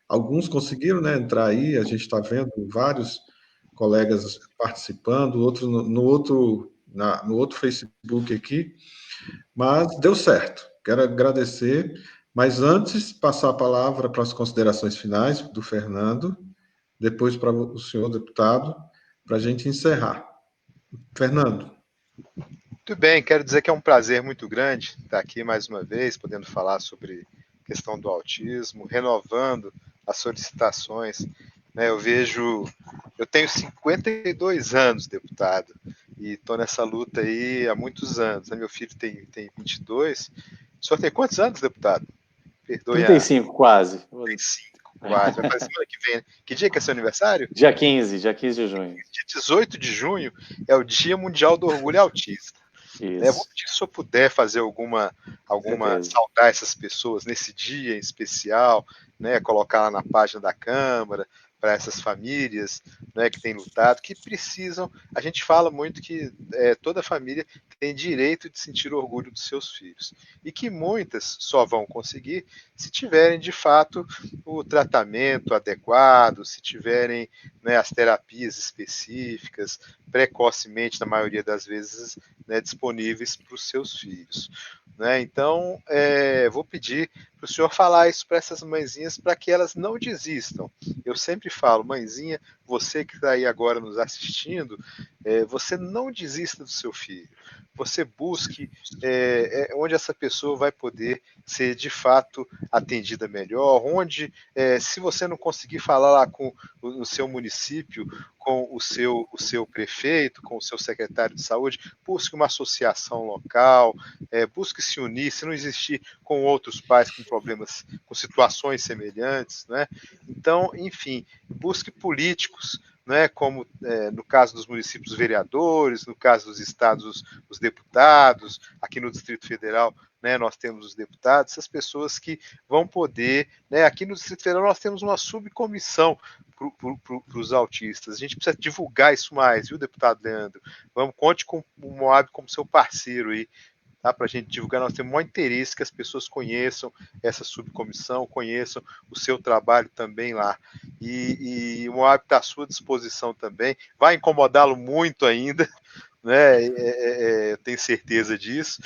Alguns conseguiram, né, entrar aí, a gente está vendo vários colegas participando, outros no outro Facebook aqui, mas deu certo. Quero agradecer, mas antes passar a palavra para as considerações finais do Fernando, depois para o senhor deputado, para a gente encerrar. Fernando. Muito bem, quero dizer que é um prazer muito grande estar aqui mais uma vez, podendo falar sobre a questão do autismo, renovando as solicitações né? Eu tenho 52 anos, deputado, e estou nessa luta aí há muitos anos, né? Meu filho tem 22. O senhor tem quantos anos, deputado? Perdoe 35, quase. 35, quase. Vai fazer semana que vem, né? Que dia que é seu aniversário? Dia 15 de junho. Dia 18 de junho é o Dia Mundial do Orgulho Autista. Né? Vou Isso, pedir se o senhor puder fazer alguma certeza. saudar essas pessoas nesse dia em especial, né? Colocar lá na página da Câmara para essas famílias, né, que têm lutado, que precisam. A gente fala muito que toda família tem direito de sentir orgulho dos seus filhos e que muitas só vão conseguir se tiverem de fato o tratamento adequado, se tiverem, né, as terapias específicas precocemente, na maioria das vezes, né, disponíveis para os seus filhos. Né? Então, vou pedir para o senhor falar isso para essas mãezinhas, para que elas não desistam. Eu sempre falo, mãezinha, você que está aí agora nos assistindo, você não desista do seu filho. Você busque onde essa pessoa vai poder ser de fato atendida melhor, onde, se você não conseguir falar lá com o seu município, com o seu prefeito, com o seu secretário de saúde, busque uma associação local, busque se unir, se não existir, com outros pais com problemas, com situações semelhantes, né? Então, enfim, busque políticos, né, como no caso dos municípios, vereadores, no caso dos estados, os deputados, aqui no Distrito Federal, né, nós temos os deputados, essas pessoas que vão poder, né, aqui no Distrito Federal nós temos uma subcomissão para os autistas. A gente precisa divulgar isso mais, viu, deputado Leandro? Conte com o Moab como seu parceiro aí, tá? Para a gente divulgar. Nós temos o maior interesse que as pessoas conheçam essa subcomissão, conheçam o seu trabalho também lá. E o Moab está à sua disposição também. Vai incomodá-lo muito ainda, né? Eu tenho certeza disso.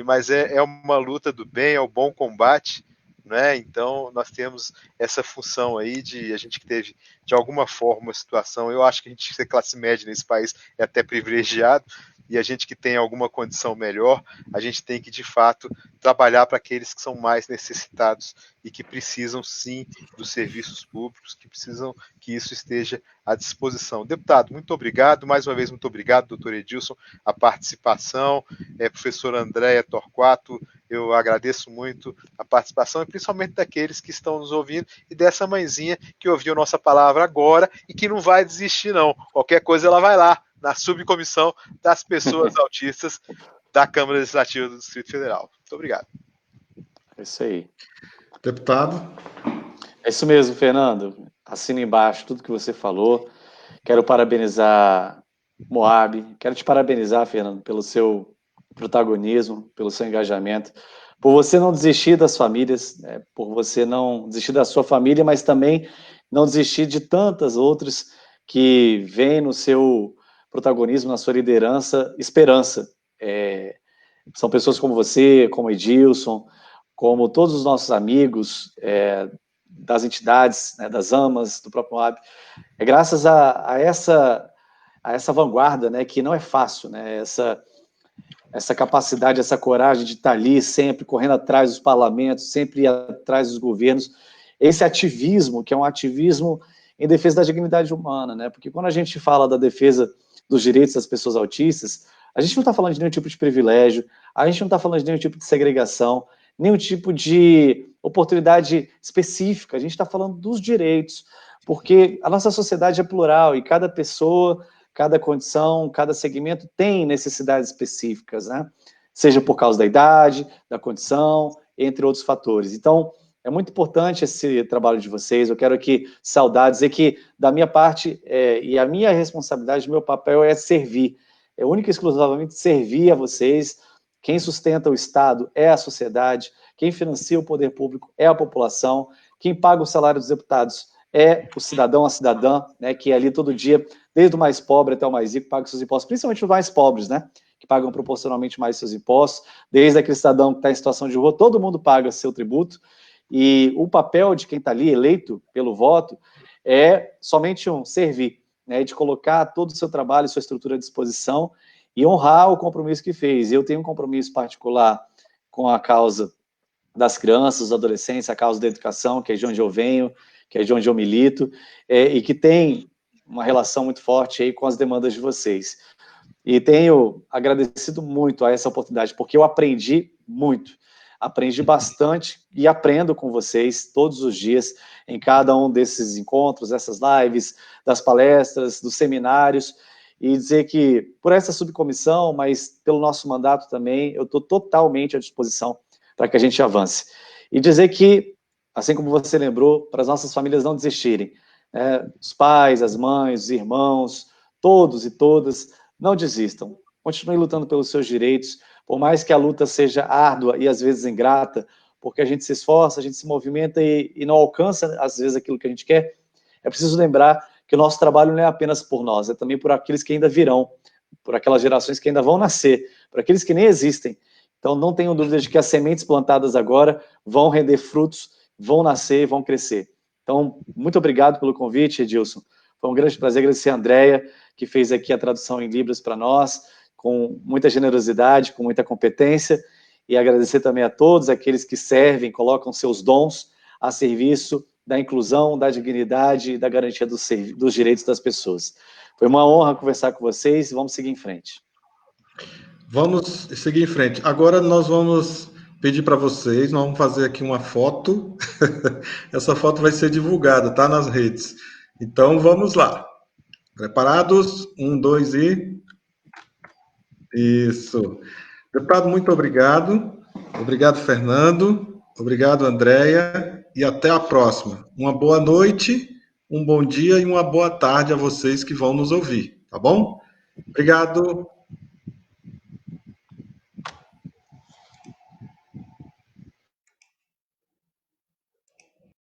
Mas é uma luta do bem, é o bom combate. Né? Então, nós temos essa função aí de a gente que teve, de alguma forma, uma situação. Eu acho que a gente ser classe média nesse país é até privilegiado, e a gente que tem alguma condição melhor, a gente tem que, de fato, trabalhar para aqueles que são mais necessitados e que precisam, sim, dos serviços públicos, que precisam que isso esteja à disposição. Deputado, muito obrigado. Mais uma vez, muito obrigado, doutor Edilson, a participação. Professora Andréia Torquato, eu agradeço muito a participação, e principalmente daqueles que estão nos ouvindo e dessa mãezinha que ouviu nossa palavra agora e que não vai desistir, não. Qualquer coisa, ela vai lá na subcomissão das pessoas autistas da Câmara Legislativa do Distrito Federal. Muito obrigado. É isso aí. Deputado. É isso mesmo, Fernando. Assina embaixo tudo que você falou. Quero parabenizar Moab. Quero te parabenizar, Fernando, pelo seu protagonismo, pelo seu engajamento, por você não desistir das famílias, por você não desistir da sua família, mas também não desistir de tantas outras que vêm no seu protagonismo, na sua liderança, esperança. São pessoas como você, como Edilson, como todos os nossos amigos das entidades, né, das AMAs, do próprio Moab. É graças a essa vanguarda, né, que não é fácil, né, essa capacidade, essa coragem de estar ali sempre correndo atrás dos parlamentos, sempre atrás dos governos, esse ativismo, que é um ativismo em defesa da dignidade humana, né, porque quando a gente fala da defesa dos direitos das pessoas autistas, a gente não está falando de nenhum tipo de privilégio, a gente não está falando de nenhum tipo de segregação, nenhum tipo de oportunidade específica, a gente está falando dos direitos, porque a nossa sociedade é plural e cada pessoa, cada condição, cada segmento tem necessidades específicas, né? Seja por causa da idade, da condição, entre outros fatores. Então, é muito importante esse trabalho de vocês. Eu quero aqui saudar, dizer que, da minha parte, e a minha responsabilidade, meu papel é servir. É única e exclusivamente servir a vocês. Quem sustenta o Estado é a sociedade, quem financia o poder público é a população, quem paga o salário dos deputados é o cidadão, a cidadã, né, que ali todo dia, desde o mais pobre até o mais rico, paga seus impostos, principalmente os mais pobres, né, que pagam proporcionalmente mais seus impostos, desde aquele cidadão que está em situação de rua, todo mundo paga seu tributo, e o papel de quem está ali eleito pelo voto é somente servir, né, de colocar todo o seu trabalho, sua estrutura à disposição e honrar o compromisso que fez. Eu tenho um compromisso particular com a causa das crianças, dos adolescentes, a causa da educação, que é de onde eu venho, que é de onde eu milito, e que tem uma relação muito forte aí com as demandas de vocês. E tenho agradecido muito a essa oportunidade, porque eu aprendi muito, aprendi bastante e aprendo com vocês todos os dias, em cada um desses encontros, essas lives, das palestras, dos seminários, e dizer que por essa subcomissão, mas pelo nosso mandato também, eu estou totalmente à disposição para que a gente avance. E dizer que, assim como você lembrou, para as nossas famílias não desistirem, os pais, as mães, os irmãos, todos e todas, não desistam, continuem lutando pelos seus direitos, por mais que a luta seja árdua e às vezes ingrata, porque a gente se esforça, a gente se movimenta e não alcança às vezes aquilo que a gente quer, é preciso lembrar que o nosso trabalho não é apenas por nós, é também por aqueles que ainda virão, por aquelas gerações que ainda vão nascer, por aqueles que nem existem. Então não tenham dúvida de que as sementes plantadas agora vão render frutos, vão nascer, vão crescer. Então, muito obrigado pelo convite, Edilson. Foi um grande prazer agradecer a Andréia, que fez aqui a tradução em Libras para nós, com muita generosidade, com muita competência, e agradecer também a todos aqueles que servem, colocam seus dons a serviço da inclusão, da dignidade e da garantia dos direitos das pessoas. Foi uma honra conversar com vocês e vamos seguir em frente. Vamos seguir em frente. Agora nós vamos pedir para vocês, nós vamos fazer aqui uma foto. Essa foto vai ser divulgada, tá, nas redes. Então vamos lá. Preparados? 1, 2 e... Isso. Deputado, muito obrigado. Obrigado, Fernando. Obrigado, Andréia. E até a próxima. Uma boa noite, um bom dia e uma boa tarde a vocês que vão nos ouvir, tá bom? Obrigado.